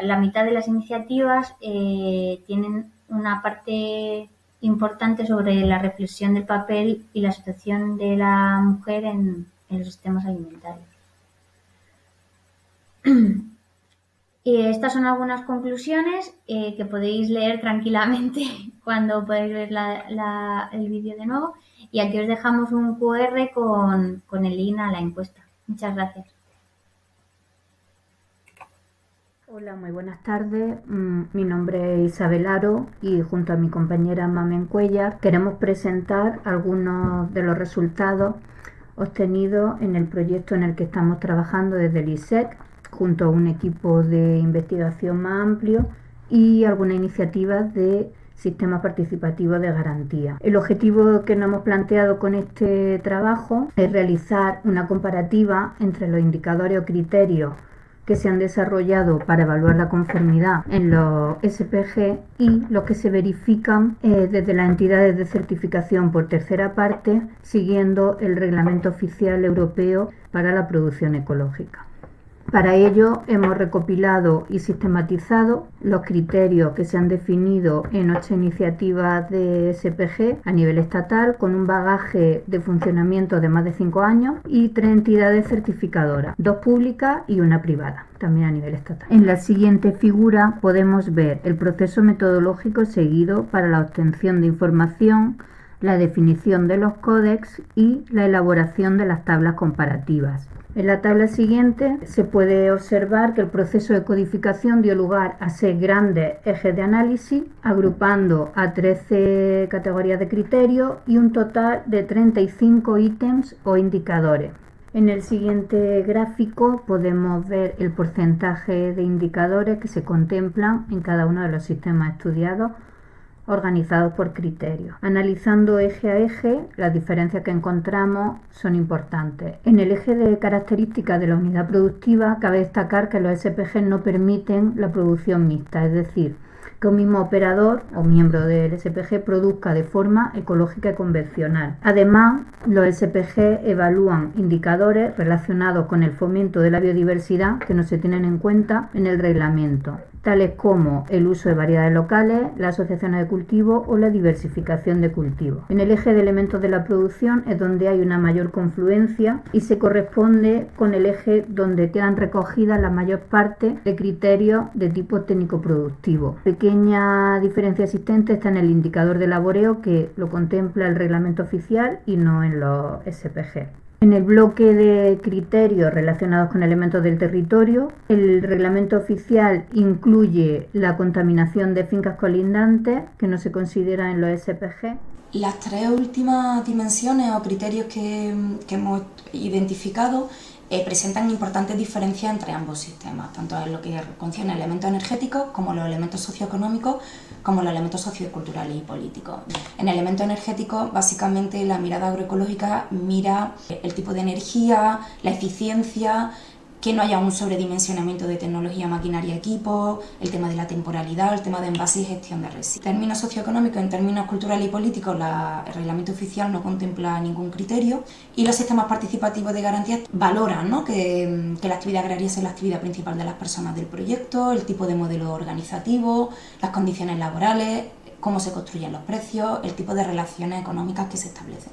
La mitad de las iniciativas tienen una parte importante sobre la reflexión del papel y la situación de la mujer en los sistemas alimentarios. Y estas son algunas conclusiones que podéis leer tranquilamente cuando podáis ver el vídeo de nuevo. Y aquí os dejamos un QR con el link a la encuesta. Muchas gracias. Hola, muy buenas tardes. Mi nombre es Isabel Aro y junto a mi compañera Mamen Cuellar queremos presentar algunos de los resultados obtenidos en el proyecto en el que estamos trabajando desde el ISEC, junto a un equipo de investigación más amplio y algunas iniciativas de sistemas participativos de garantía. El objetivo que nos hemos planteado con este trabajo es realizar una comparativa entre los indicadores o criterios que se han desarrollado para evaluar la conformidad en los SPG y los que se verifican desde las entidades de certificación por tercera parte, siguiendo el Reglamento Oficial Europeo para la Producción Ecológica. Para ello hemos recopilado y sistematizado los criterios que se han definido en 8 iniciativas de SPG a nivel estatal, con un bagaje de funcionamiento de más de 5 años, y 3 entidades certificadoras, 2 públicas y 1 privada, también a nivel estatal. En la siguiente figura podemos ver el proceso metodológico seguido para la obtención de información, la definición de los códex y la elaboración de las tablas comparativas. En la tabla siguiente se puede observar que el proceso de codificación dio lugar a 6 grandes ejes de análisis, agrupando a 13 categorías de criterios y un total de 35 ítems o indicadores. En el siguiente gráfico podemos ver el porcentaje de indicadores que se contemplan en cada uno de los sistemas estudiados, organizados por criterios. Analizando eje a eje, las diferencias que encontramos son importantes. En el eje de características de la unidad productiva, cabe destacar que los SPG no permiten la producción mixta, es decir, que un mismo operador o miembro del SPG produzca de forma ecológica y convencional. Además, los SPG evalúan indicadores relacionados con el fomento de la biodiversidad que no se tienen en cuenta en el reglamento, tales como el uso de variedades locales, las asociaciones de cultivo o la diversificación de cultivos. En el eje de elementos de la producción es donde hay una mayor confluencia y se corresponde con el eje donde quedan recogidas la mayor parte de criterios de tipo técnico-productivo. Pequeña diferencia existente está en el indicador de laboreo, que lo contempla el reglamento oficial y no en los SPG. En el bloque de criterios relacionados con elementos del territorio, el reglamento oficial incluye la contaminación de fincas colindantes, que no se considera en los SPG. Las tres últimas dimensiones o criterios que hemos identificado presentan importantes diferencias entre ambos sistemas, tanto en lo que concierne elementos energéticos como los elementos socioeconómicos, como los elementos socioculturales y políticos. En elementos energéticos, básicamente la mirada agroecológica mira el tipo de energía, la eficiencia, que no haya un sobredimensionamiento de tecnología, maquinaria, equipos, el tema de la temporalidad, el tema de envase y gestión de residuos. En términos socioeconómicos, en términos culturales y políticos, el reglamento oficial no contempla ningún criterio y los sistemas participativos de garantía valoran, ¿no?, que la actividad agraria sea la actividad principal de las personas del proyecto, el tipo de modelo organizativo, las condiciones laborales, cómo se construyen los precios, el tipo de relaciones económicas que se establecen.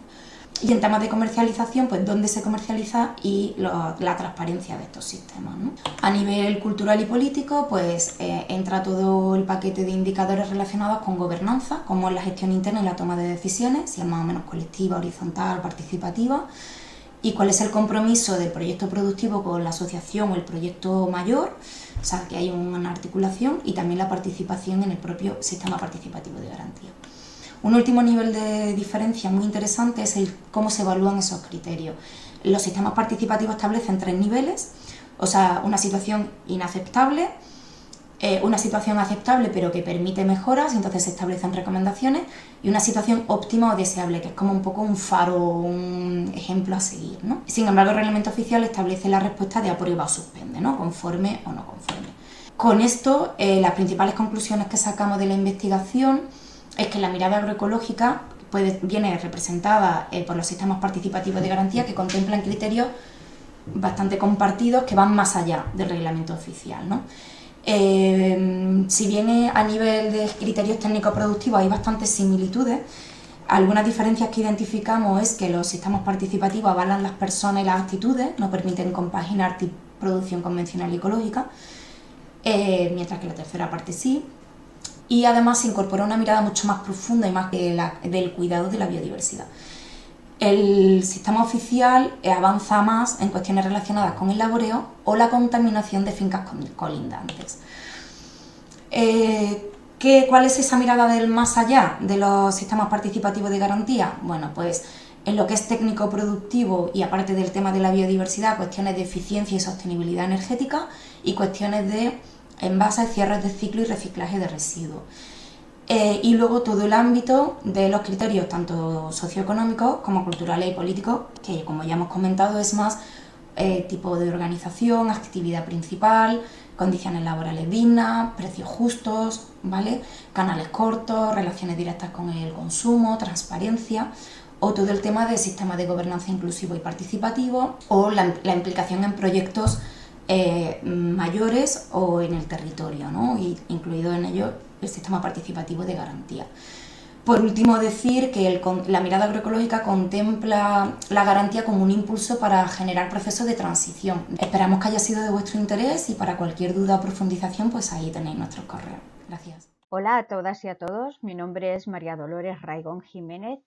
Y en temas de comercialización, pues dónde se comercializa y la transparencia de estos sistemas, ¿no? A nivel cultural y político, pues entra todo el paquete de indicadores relacionados con gobernanza, como es la gestión interna y la toma de decisiones, si es más o menos colectiva, horizontal, participativa, y cuál es el compromiso del proyecto productivo con la asociación o el proyecto mayor, o sea, que hay una articulación, y también la participación en el propio sistema participativo de garantía. Un último nivel de diferencia muy interesante es cómo se evalúan esos criterios. Los sistemas participativos establecen 3 niveles, o sea, una situación inaceptable, una situación aceptable pero que permite mejoras, entonces se establecen recomendaciones, y una situación óptima o deseable, que es como un poco un faro, un ejemplo a seguir, ¿no? Sin embargo, el reglamento oficial establece la respuesta de aprueba o suspende, ¿no?, conforme o no conforme. Con esto, las principales conclusiones que sacamos de la investigación es que la mirada agroecológica viene representada por los sistemas participativos de garantía, que contemplan criterios bastante compartidos que van más allá del reglamento oficial, ¿no? Si bien a nivel de criterios técnico-productivos hay bastantes similitudes, algunas diferencias que identificamos es que los sistemas participativos avalan las personas y las actitudes, no permiten compaginar producción convencional y ecológica, mientras que la tercera parte sí. Y además se incorpora una mirada mucho más profunda y más del cuidado de la biodiversidad. El sistema oficial avanza más en cuestiones relacionadas con el laboreo o la contaminación de fincas colindantes. ¿Cuál es esa mirada del más allá de los sistemas participativos de garantía? Bueno, pues en lo que es técnico-productivo y aparte del tema de la biodiversidad, cuestiones de eficiencia y sostenibilidad energética y cuestiones de envases, cierres de ciclo y reciclaje de residuos. Y luego todo el ámbito de los criterios tanto socioeconómicos como culturales y políticos, que como ya hemos comentado es más tipo de organización, actividad principal, condiciones laborales dignas, precios justos, ¿vale?, canales cortos, relaciones directas con el consumo, transparencia, o todo el tema de sistemas de gobernanza inclusivo y participativo, o la implicación en proyectos mayores o en el territorio, ¿no?, y incluido en ello el sistema participativo de garantía. Por último, decir que la mirada agroecológica contempla la garantía como un impulso para generar procesos de transición. Esperamos que haya sido de vuestro interés y para cualquier duda o profundización, pues ahí tenéis nuestros correos. Gracias. Hola a todas y a todos, mi nombre es María Dolores Raigón Jiménez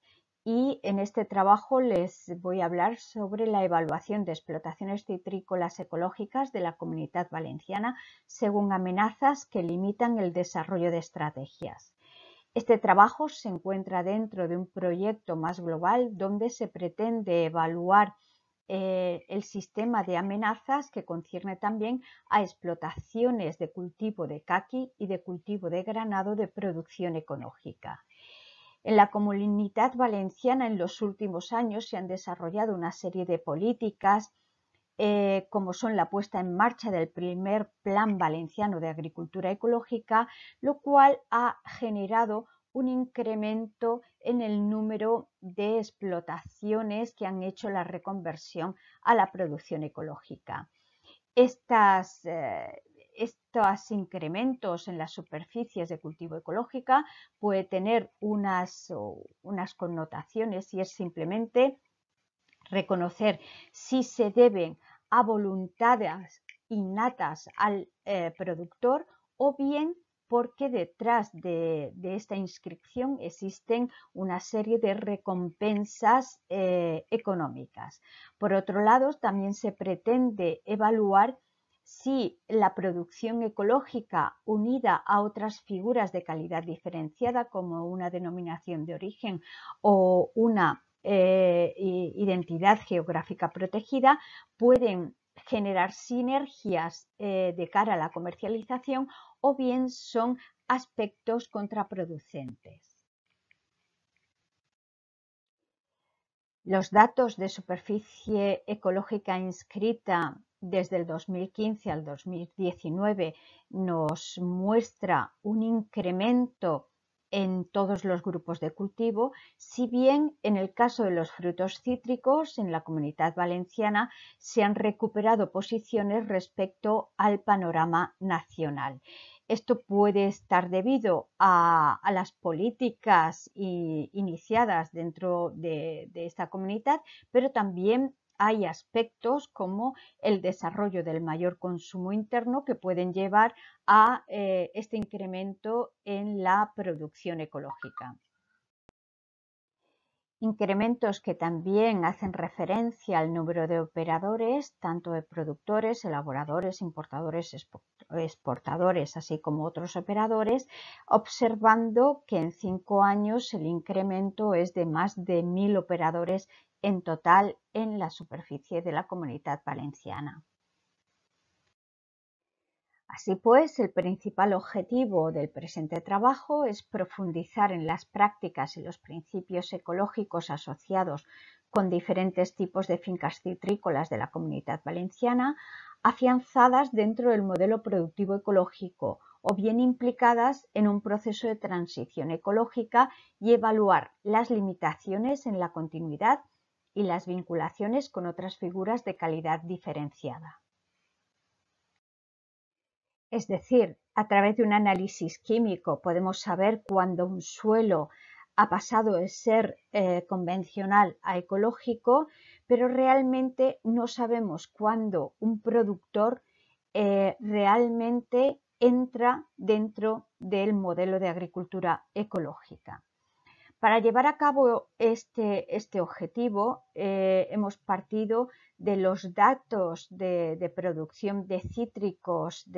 y en este trabajo les voy a hablar sobre la evaluación de explotaciones citrícolas ecológicas de la Comunitat Valenciana según amenazas que limitan el desarrollo de estrategias. Este trabajo se encuentra dentro de un proyecto más global donde se pretende evaluar el sistema de amenazas que concierne también a explotaciones de cultivo de caqui y de cultivo de granado de producción ecológica. En la Comunitat Valenciana en los últimos años se han desarrollado una serie de políticas como son la puesta en marcha del primer Plan Valenciano de Agricultura Ecológica, lo cual ha generado un incremento en el número de explotaciones que han hecho la reconversión a la producción ecológica. Estos incrementos en las superficies de cultivo ecológica puede tener unas connotaciones, y es simplemente reconocer si se deben a voluntades innatas al productor, o bien porque detrás de esta inscripción existen una serie de recompensas económicas. Por otro lado, también se pretende evaluar si la producción ecológica, unida a otras figuras de calidad diferenciada como una denominación de origen o una identidad geográfica protegida, pueden generar sinergias de cara a la comercialización, o bien son aspectos contraproducentes. Los datos de superficie ecológica inscrita desde el 2015 al 2019 nos muestra un incremento en todos los grupos de cultivo, si bien en el caso de los frutos cítricos en la Comunidad Valenciana se han recuperado posiciones respecto al panorama nacional. Esto puede estar debido a las políticas iniciadas dentro de esta comunidad, pero también hay aspectos como el desarrollo del mayor consumo interno que pueden llevar a este incremento en la producción ecológica. Incrementos que también hacen referencia al número de operadores, tanto de productores, elaboradores, importadores, exportadores, así como otros operadores, observando que en 5 años el incremento es de más de 1000 operadores en total en la superficie de la Comunidad Valenciana. Así pues, el principal objetivo del presente trabajo es profundizar en las prácticas y los principios ecológicos asociados con diferentes tipos de fincas citrícolas de la Comunidad Valenciana, afianzadas dentro del modelo productivo ecológico o bien implicadas en un proceso de transición ecológica, y evaluar las limitaciones en la continuidad y las vinculaciones con otras figuras de calidad diferenciada. Es decir, a través de un análisis químico podemos saber cuándo un suelo ha pasado de ser convencional a ecológico, pero realmente no sabemos cuándo un productor realmente entra dentro del modelo de agricultura ecológica. Para llevar a cabo este objetivo hemos partido de los datos de producción de cítricos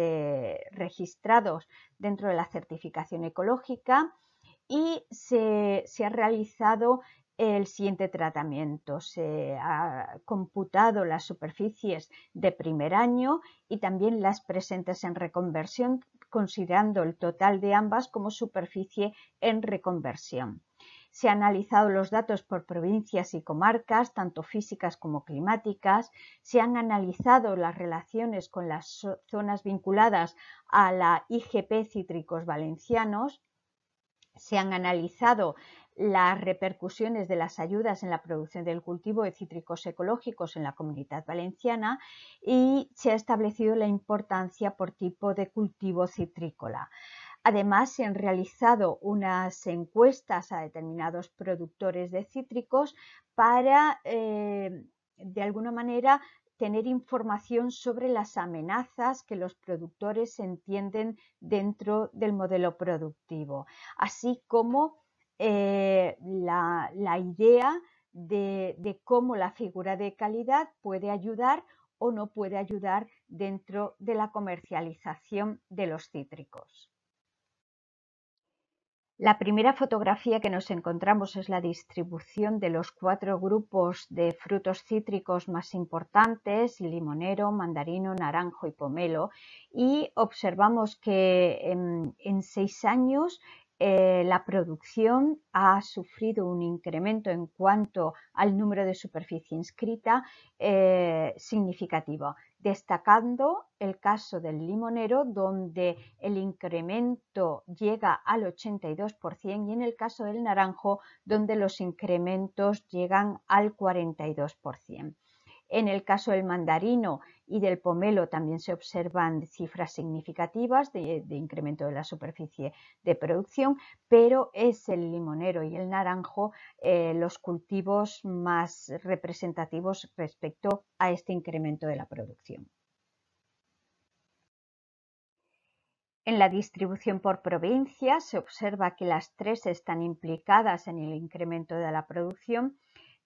registrados dentro de la certificación ecológica, y se ha realizado el siguiente tratamiento. Se ha computado las superficies de primer año y también las presentes en reconversión, considerando el total de ambas como superficie en reconversión. Se han analizado los datos por provincias y comarcas, tanto físicas como climáticas. Se han analizado las relaciones con las zonas vinculadas a la IGP Cítricos Valencianos. Se han analizado las repercusiones de las ayudas en la producción del cultivo de cítricos ecológicos en la Comunidad Valenciana, y se ha establecido la importancia por tipo de cultivo citrícola. Además, se han realizado unas encuestas a determinados productores de cítricos para, de alguna manera, tener información sobre las amenazas que los productores entienden dentro del modelo productivo, así como la idea de cómo la figura de calidad puede ayudar o no puede ayudar dentro de la comercialización de los cítricos. La primera fotografía que nos encontramos es la distribución de los 4 grupos de frutos cítricos más importantes: limonero, mandarino, naranjo y pomelo, y observamos que en 6 años la producción ha sufrido un incremento en cuanto al número de superficie inscrita significativo, destacando el caso del limonero, donde el incremento llega al 82%, y en el caso del naranjo, donde los incrementos llegan al 42%. En el caso del mandarino y del pomelo también se observan cifras significativas de incremento de la superficie de producción, pero es el limonero y el naranjo los cultivos más representativos respecto a este incremento de la producción. En la distribución por provincia se observa que las tres están implicadas en el incremento de la producción,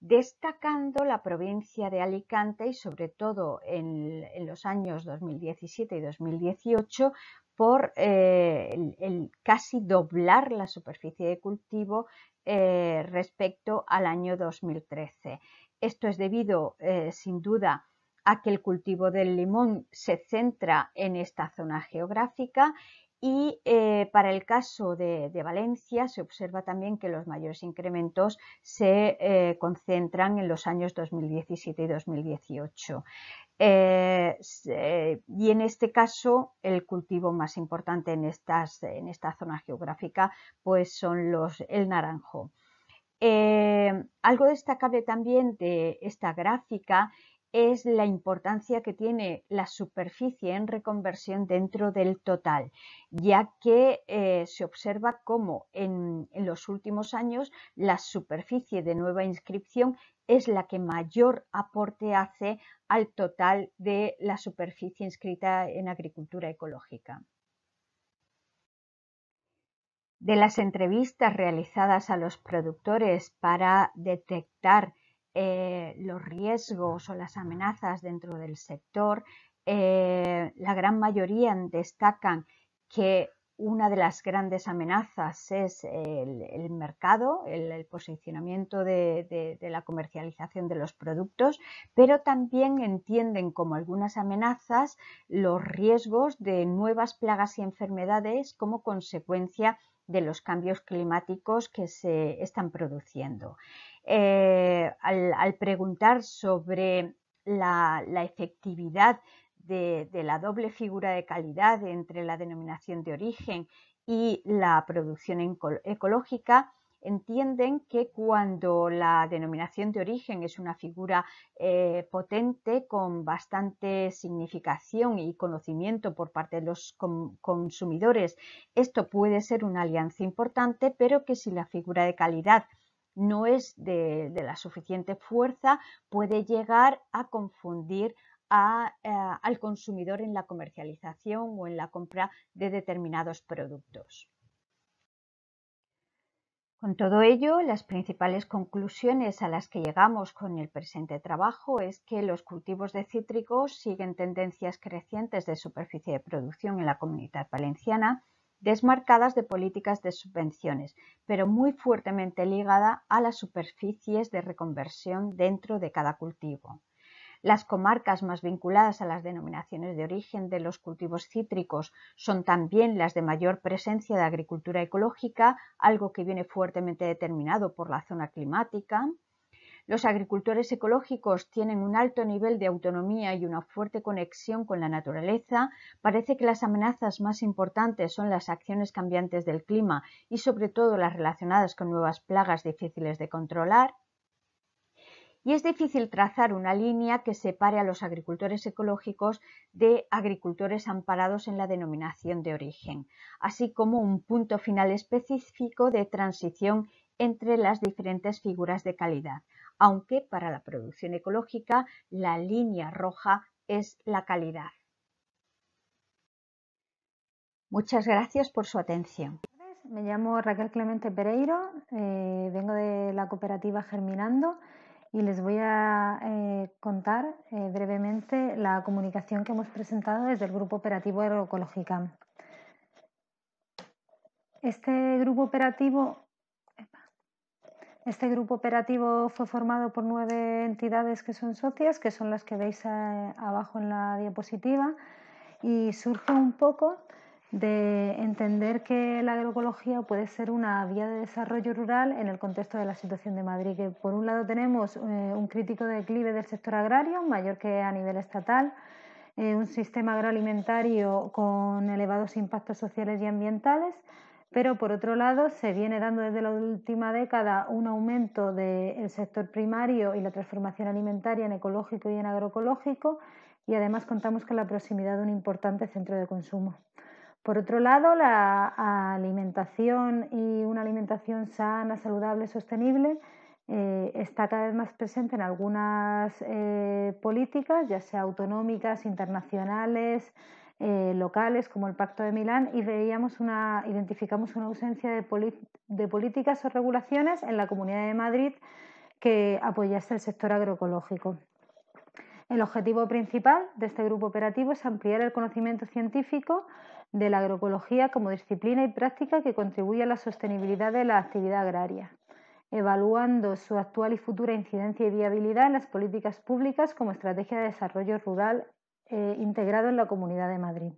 destacando la provincia de Alicante y sobre todo en los años 2017 y 2018 por el casi doblar la superficie de cultivo respecto al año 2013. Esto es debido sin duda a que el cultivo del limón se centra en esta zona geográfica. Y para el caso de Valencia se observa también que los mayores incrementos se concentran en los años 2017 y 2018. Y en este caso el cultivo más importante en esta zona geográfica pues son el naranjo. Algo destacable también de esta gráfica es la importancia que tiene la superficie en reconversión dentro del total, ya que se observa cómo en los últimos años la superficie de nueva inscripción es la que mayor aporte hace al total de la superficie inscrita en agricultura ecológica. De las entrevistas realizadas a los productores para detectar los riesgos o las amenazas dentro del sector, la gran mayoría destacan que una de las grandes amenazas es el mercado, el posicionamiento de la comercialización de los productos, pero también entienden como algunas amenazas los riesgos de nuevas plagas y enfermedades como consecuencia de los cambios climáticos que se están produciendo. Al preguntar sobre la efectividad de la doble figura de calidad entre la denominación de origen y la producción ecológica, entienden que cuando la denominación de origen es una figura potente con bastante significación y conocimiento por parte de los consumidores, esto puede ser una alianza importante, pero que si la figura de calidad no es de la suficiente fuerza, puede llegar a confundir al consumidor en la comercialización o en la compra de determinados productos. Con todo ello, las principales conclusiones a las que llegamos con el presente trabajo es que los cultivos de cítricos siguen tendencias crecientes de superficie de producción en la Comunitat Valenciana, desmarcadas de políticas de subvenciones, pero muy fuertemente ligada a las superficies de reconversión dentro de cada cultivo. Las comarcas más vinculadas a las denominaciones de origen de los cultivos cítricos son también las de mayor presencia de agricultura ecológica, algo que viene fuertemente determinado por la zona climática. Los agricultores ecológicos tienen un alto nivel de autonomía y una fuerte conexión con la naturaleza. Parece que las amenazas más importantes son las acciones cambiantes del clima y sobre todo las relacionadas con nuevas plagas difíciles de controlar. Y es difícil trazar una línea que separe a los agricultores ecológicos de agricultores amparados en la denominación de origen, así como un punto final específico de transición entre las diferentes figuras de calidad, aunque para la producción ecológica la línea roja es la calidad. Muchas gracias por su atención. Me llamo Raquel Clemente Pereiro, vengo de la cooperativa Germinando y les voy a contar brevemente la comunicación que hemos presentado desde el Grupo Operativo Agroecológica. Este grupo operativo fue formado por 9 entidades que son socias, que son las que veis abajo en la diapositiva, y surge un poco de entender que la agroecología puede ser una vía de desarrollo rural en el contexto de la situación de Madrid, que por un lado tenemos un crítico declive del sector agrario, mayor que a nivel estatal, un sistema agroalimentario con elevados impactos sociales y ambientales, pero por otro lado se viene dando desde la última década un aumento del sector primario y la transformación alimentaria en ecológico y en agroecológico, y además contamos con la proximidad de un importante centro de consumo. Por otro lado, la alimentación y una alimentación sana, saludable, sostenible está cada vez más presente en algunas políticas, ya sea autonómicas, internacionales, locales, como el Pacto de Milán, y identificamos una ausencia de políticas o regulaciones en la Comunidad de Madrid que apoyase el sector agroecológico. El objetivo principal de este grupo operativo es ampliar el conocimiento científico de la agroecología como disciplina y práctica que contribuye a la sostenibilidad de la actividad agraria, evaluando su actual y futura incidencia y viabilidad en las políticas públicas como estrategia de desarrollo rural integrado en la Comunidad de Madrid.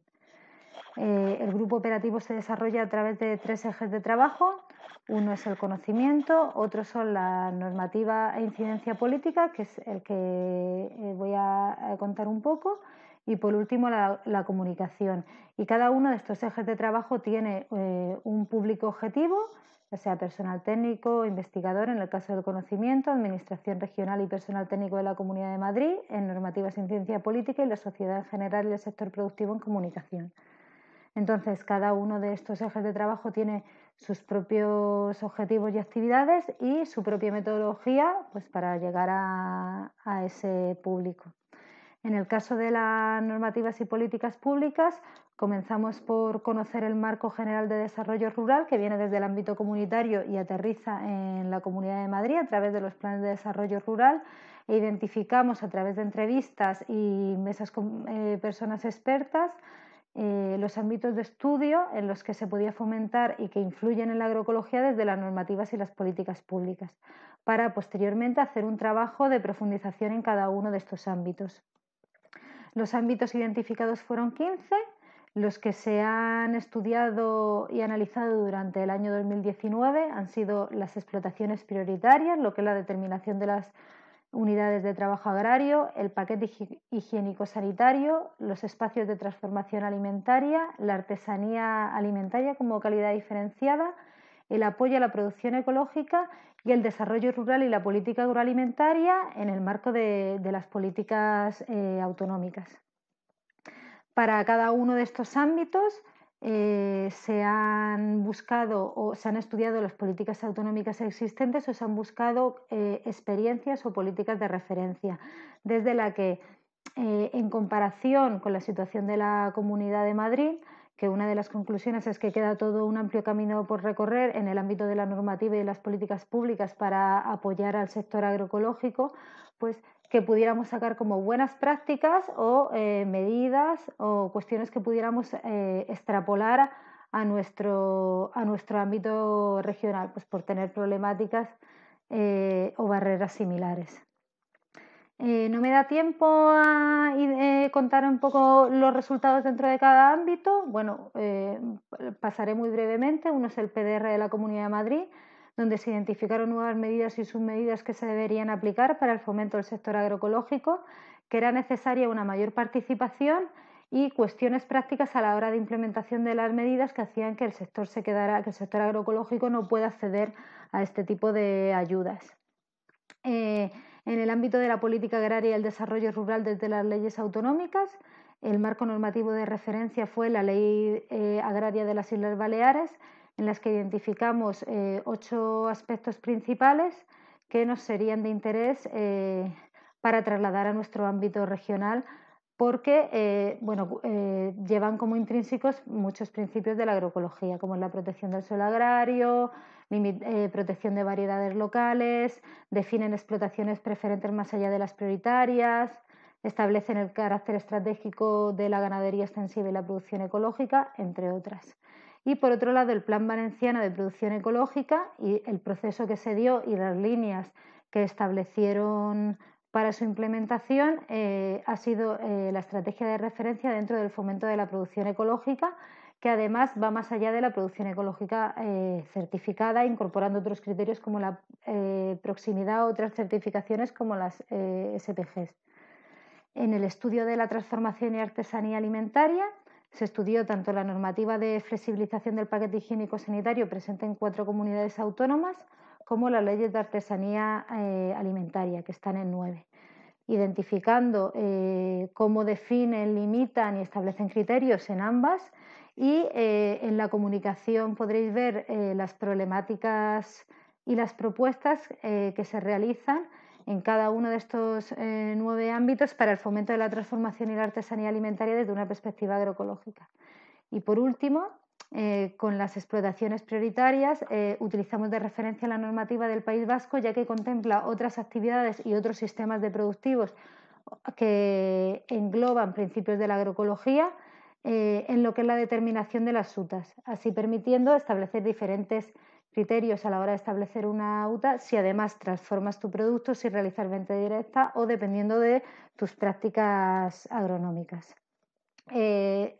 El grupo operativo se desarrolla a través de 3 ejes de trabajo. Uno es el conocimiento, otros son la normativa e incidencia política, que es el que voy a contar un poco, y por último la comunicación. Y cada uno de estos ejes de trabajo tiene un público objetivo, ya sea personal técnico, investigador en el caso del conocimiento, administración regional y personal técnico de la Comunidad de Madrid en normativas en ciencia política y la sociedad en general y el sector productivo en comunicación. Entonces, cada uno de estos ejes de trabajo tiene sus propios objetivos y actividades y su propia metodología pues, para llegar a ese público. En el caso de las normativas y políticas públicas, comenzamos por conocer el marco general de desarrollo rural que viene desde el ámbito comunitario y aterriza en la Comunidad de Madrid a través de los planes de desarrollo rural, e identificamos a través de entrevistas y mesas con personas expertas los ámbitos de estudio en los que se podía fomentar y que influyen en la agroecología desde las normativas y las políticas públicas, para posteriormente hacer un trabajo de profundización en cada uno de estos ámbitos. Los ámbitos identificados fueron 15, los que se han estudiado y analizado durante el año 2019 han sido las explotaciones prioritarias, lo que es la determinación de las unidades de trabajo agrario, el paquete higiénico-sanitario, los espacios de transformación alimentaria, la artesanía alimentaria como calidad diferenciada, el apoyo a la producción ecológica y el desarrollo rural y la política agroalimentaria en el marco de las políticas autonómicas. Para cada uno de estos ámbitos se han buscado o se han estudiado las políticas autonómicas existentes o se han buscado experiencias o políticas de referencia, desde la que en comparación con la situación de la Comunidad de Madrid, que una de las conclusiones es que queda todo un amplio camino por recorrer en el ámbito de la normativa y de las políticas públicas para apoyar al sector agroecológico, pues que pudiéramos sacar como buenas prácticas o medidas o cuestiones que pudiéramos extrapolar a nuestro ámbito regional, pues por tener problemáticas o barreras similares. No me da tiempo a contar un poco los resultados dentro de cada ámbito. Bueno, pasaré muy brevemente. Uno es el PDR de la Comunidad de Madrid, donde se identificaron nuevas medidas y submedidas que se deberían aplicar para el fomento del sector agroecológico, que era necesaria una mayor participación y cuestiones prácticas a la hora de implementación de las medidas que hacían que el sector que el sector agroecológico no pueda acceder a este tipo de ayudas. En el ámbito de la política agraria y el desarrollo rural desde las leyes autonómicas, el marco normativo de referencia fue la Ley Agraria de las Islas Baleares, en las que identificamos 8 aspectos principales que nos serían de interés para trasladar a nuestro ámbito regional, porque llevan como intrínsecos muchos principios de la agroecología, como es la protección del suelo agrario, protección de variedades locales, definen explotaciones preferentes más allá de las prioritarias, establecen el carácter estratégico de la ganadería extensiva y la producción ecológica, entre otras. Y por otro lado, el Plan Valenciano de Producción Ecológica y el proceso que se dio y las líneas que establecieron para su implementación ha sido la estrategia de referencia dentro del fomento de la producción ecológica, que además va más allá de la producción ecológica certificada, incorporando otros criterios como la proximidad o otras certificaciones como las SPGs. En el estudio de la transformación y artesanía alimentaria se estudió tanto la normativa de flexibilización del paquete higiénico sanitario presente en 4 comunidades autónomas como las leyes de artesanía alimentaria, que están en 9, identificando cómo definen, limitan y establecen criterios en ambas. Y en la comunicación podréis ver las problemáticas y las propuestas que se realizan en cada uno de estos 9 ámbitos para el fomento de la transformación y la artesanía alimentaria desde una perspectiva agroecológica. Y por último, con las explotaciones prioritarias utilizamos de referencia la normativa del País Vasco, ya que contempla otras actividades y otros sistemas de productivos que engloban principios de la agroecología en lo que es la determinación de las UTAs, así permitiendo establecer diferentes criterios a la hora de establecer una UTA, si además transformas tu producto, si realizas venta directa o dependiendo de tus prácticas agronómicas.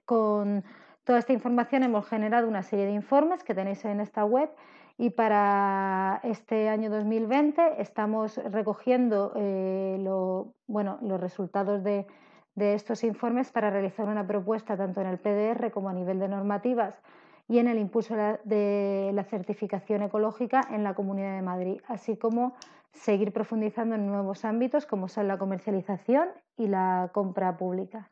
Con toda esta información hemos generado una serie de informes que tenéis en esta web y para este año 2020 estamos recogiendo los resultados de estos informes para realizar una propuesta tanto en el PDR como a nivel de normativas y en el impulso de la certificación ecológica en la Comunidad de Madrid, así como seguir profundizando en nuevos ámbitos como son la comercialización y la compra pública.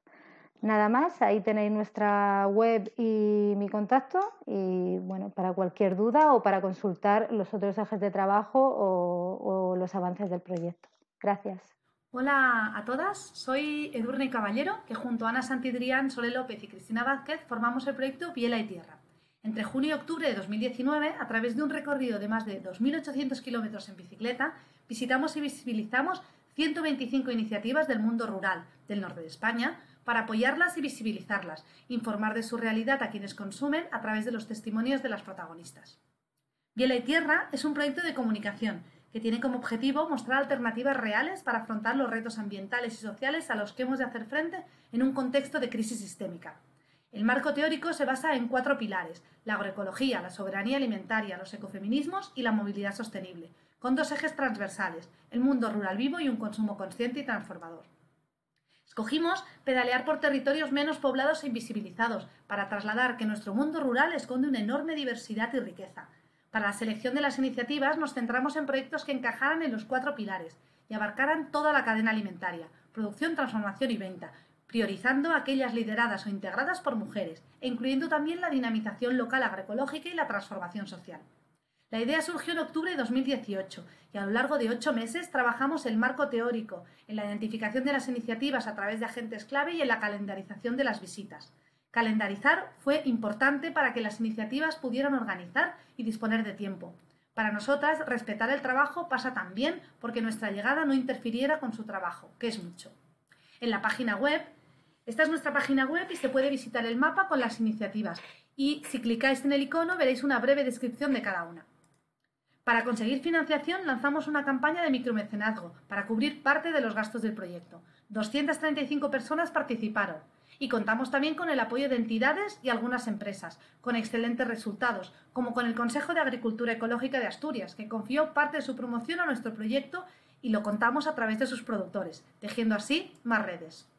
Nada más, ahí tenéis nuestra web y mi contacto y bueno, para cualquier duda o para consultar los otros ejes de trabajo o los avances del proyecto. Gracias. Hola a todas, soy Edurne Caballero, que junto a Ana Santidrián, Sole López y Cristina Vázquez formamos el proyecto Biela y Tierra. Entre junio y octubre de 2019, a través de un recorrido de más de 2.800 kilómetros en bicicleta, visitamos y visibilizamos 125 iniciativas del mundo rural del norte de España para apoyarlas y visibilizarlas, informar de su realidad a quienes consumen a través de los testimonios de las protagonistas. Biela y Tierra es un proyecto de comunicación que tiene como objetivo mostrar alternativas reales para afrontar los retos ambientales y sociales a los que hemos de hacer frente en un contexto de crisis sistémica. El marco teórico se basa en 4 pilares: la agroecología, la soberanía alimentaria, los ecofeminismos y la movilidad sostenible, con 2 ejes transversales: el mundo rural vivo y un consumo consciente y transformador. Escogimos pedalear por territorios menos poblados e invisibilizados para trasladar que nuestro mundo rural esconde una enorme diversidad y riqueza. Para la selección de las iniciativas nos centramos en proyectos que encajaran en los 4 pilares y abarcaran toda la cadena alimentaria: producción, transformación y venta, priorizando aquellas lideradas o integradas por mujeres e incluyendo también la dinamización local agroecológica y la transformación social. La idea surgió en octubre de 2018 y a lo largo de 8 meses trabajamos el marco teórico, en la identificación de las iniciativas a través de agentes clave y en la calendarización de las visitas. Calendarizar fue importante para que las iniciativas pudieran organizar y disponer de tiempo. Para nosotras, respetar el trabajo pasa también porque nuestra llegada no interfiriera con su trabajo, que es mucho. En la página web, esta es nuestra página web y se puede visitar el mapa con las iniciativas. Y si clicáis en el icono veréis una breve descripción de cada una. Para conseguir financiación lanzamos una campaña de micromecenazgo para cubrir parte de los gastos del proyecto. 235 personas participaron. Y contamos también con el apoyo de entidades y algunas empresas, con excelentes resultados, como con el Consejo de Agricultura Ecológica de Asturias, que confió parte de su promoción a nuestro proyecto y lo contamos a través de sus productores, tejiendo así más redes.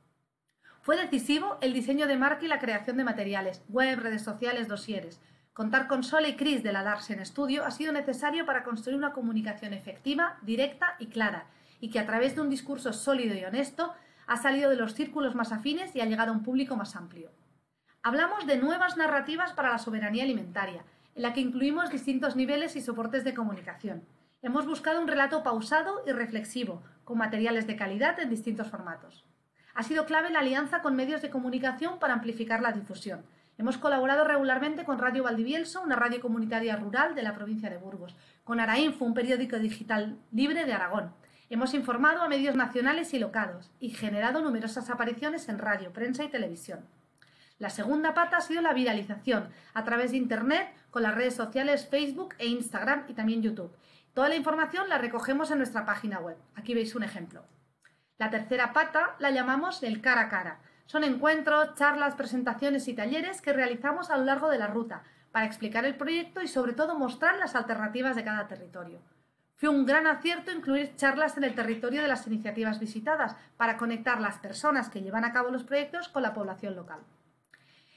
Fue decisivo el diseño de marca y la creación de materiales, web, redes sociales, dosieres. Contar con Sole y Cris de la Larsen Studio ha sido necesario para construir una comunicación efectiva, directa y clara, y que a través de un discurso sólido y honesto ha salido de los círculos más afines y ha llegado a un público más amplio. Hablamos de nuevas narrativas para la soberanía alimentaria, en la que incluimos distintos niveles y soportes de comunicación. Hemos buscado un relato pausado y reflexivo, con materiales de calidad en distintos formatos. Ha sido clave la alianza con medios de comunicación para amplificar la difusión. Hemos colaborado regularmente con Radio Valdivielso, una radio comunitaria rural de la provincia de Burgos, con Arainfo, un periódico digital libre de Aragón. Hemos informado a medios nacionales y locales y generado numerosas apariciones en radio, prensa y televisión. La segunda pata ha sido la viralización a través de Internet con las redes sociales Facebook e Instagram y también YouTube. Toda la información la recogemos en nuestra página web. Aquí veis un ejemplo. La tercera pata la llamamos el cara a cara. Son encuentros, charlas, presentaciones y talleres que realizamos a lo largo de la ruta para explicar el proyecto y sobre todo mostrar las alternativas de cada territorio. Fue un gran acierto incluir charlas en el territorio de las iniciativas visitadas para conectar las personas que llevan a cabo los proyectos con la población local.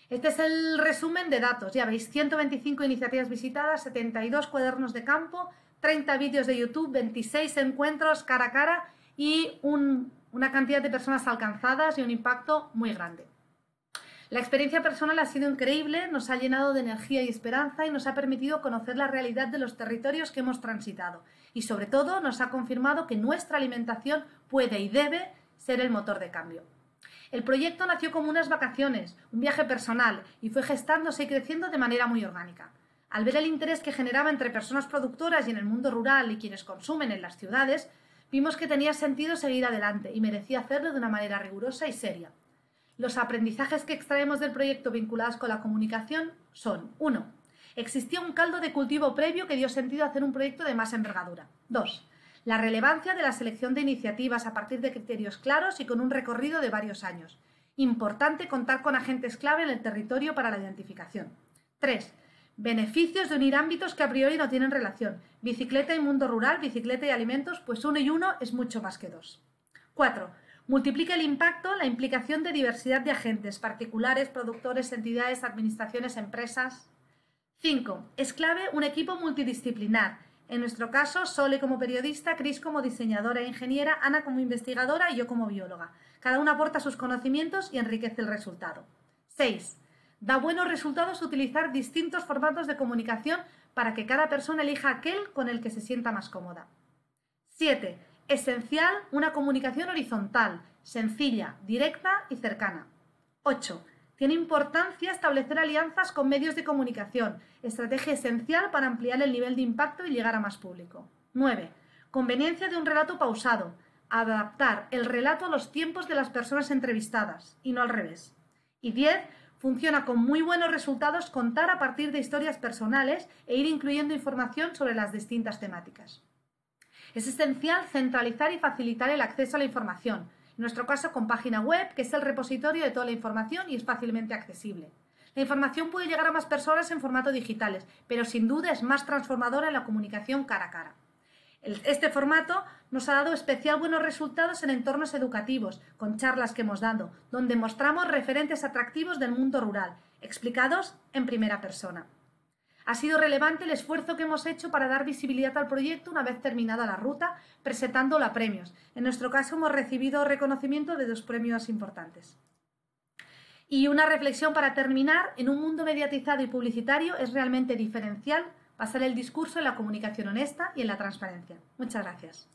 Este es el resumen de datos. Ya veis, 125 iniciativas visitadas, 72 cuadernos de campo, 30 vídeos de YouTube, 26 encuentros cara a cara y una cantidad de personas alcanzadas y un impacto muy grande. La experiencia personal ha sido increíble, nos ha llenado de energía y esperanza y nos ha permitido conocer la realidad de los territorios que hemos transitado y sobre todo nos ha confirmado que nuestra alimentación puede y debe ser el motor de cambio. El proyecto nació como unas vacaciones, un viaje personal y fue gestándose y creciendo de manera muy orgánica. Al ver el interés que generaba entre personas productoras y en el mundo rural y quienes consumen en las ciudades, vimos que tenía sentido seguir adelante y merecía hacerlo de una manera rigurosa y seria. Los aprendizajes que extraemos del proyecto vinculados con la comunicación son: 1. Existía un caldo de cultivo previo que dio sentido a hacer un proyecto de más envergadura. 2. La relevancia de la selección de iniciativas a partir de criterios claros y con un recorrido de varios años. Importante contar con agentes clave en el territorio para la identificación. 3. Beneficios de unir ámbitos que a priori no tienen relación. Bicicleta y mundo rural, bicicleta y alimentos, pues 1 y 1 es mucho más que 2. 4. Multiplica el impacto, la implicación de diversidad de agentes, particulares, productores, entidades, administraciones, empresas. 5. Es clave un equipo multidisciplinar. En nuestro caso, Sole como periodista, Cris como diseñadora e ingeniera, Ana como investigadora y yo como bióloga. Cada una aporta sus conocimientos y enriquece el resultado. 6. Da buenos resultados utilizar distintos formatos de comunicación para que cada persona elija aquel con el que se sienta más cómoda. 7. Esencial una comunicación horizontal, sencilla, directa y cercana. 8. Tiene importancia establecer alianzas con medios de comunicación, estrategia esencial para ampliar el nivel de impacto y llegar a más público. 9. Conveniencia de un relato pausado, adaptar el relato a los tiempos de las personas entrevistadas y no al revés. Y 10. Funciona con muy buenos resultados contar a partir de historias personales e ir incluyendo información sobre las distintas temáticas. Es esencial centralizar y facilitar el acceso a la información, en nuestro caso con página web, que es el repositorio de toda la información y es fácilmente accesible. La información puede llegar a más personas en formato digitales, pero sin duda es más transformadora en la comunicación cara a cara. Este formato nos ha dado especial buenos resultados en entornos educativos, con charlas que hemos dado, donde mostramos referentes atractivos del mundo rural, explicados en primera persona. Ha sido relevante el esfuerzo que hemos hecho para dar visibilidad al proyecto una vez terminada la ruta, presentándolo a premios. En nuestro caso hemos recibido reconocimiento de 2 premios importantes. Y una reflexión para terminar: en un mundo mediatizado y publicitario es realmente diferencial basar el discurso en la comunicación honesta y en la transparencia. Muchas gracias.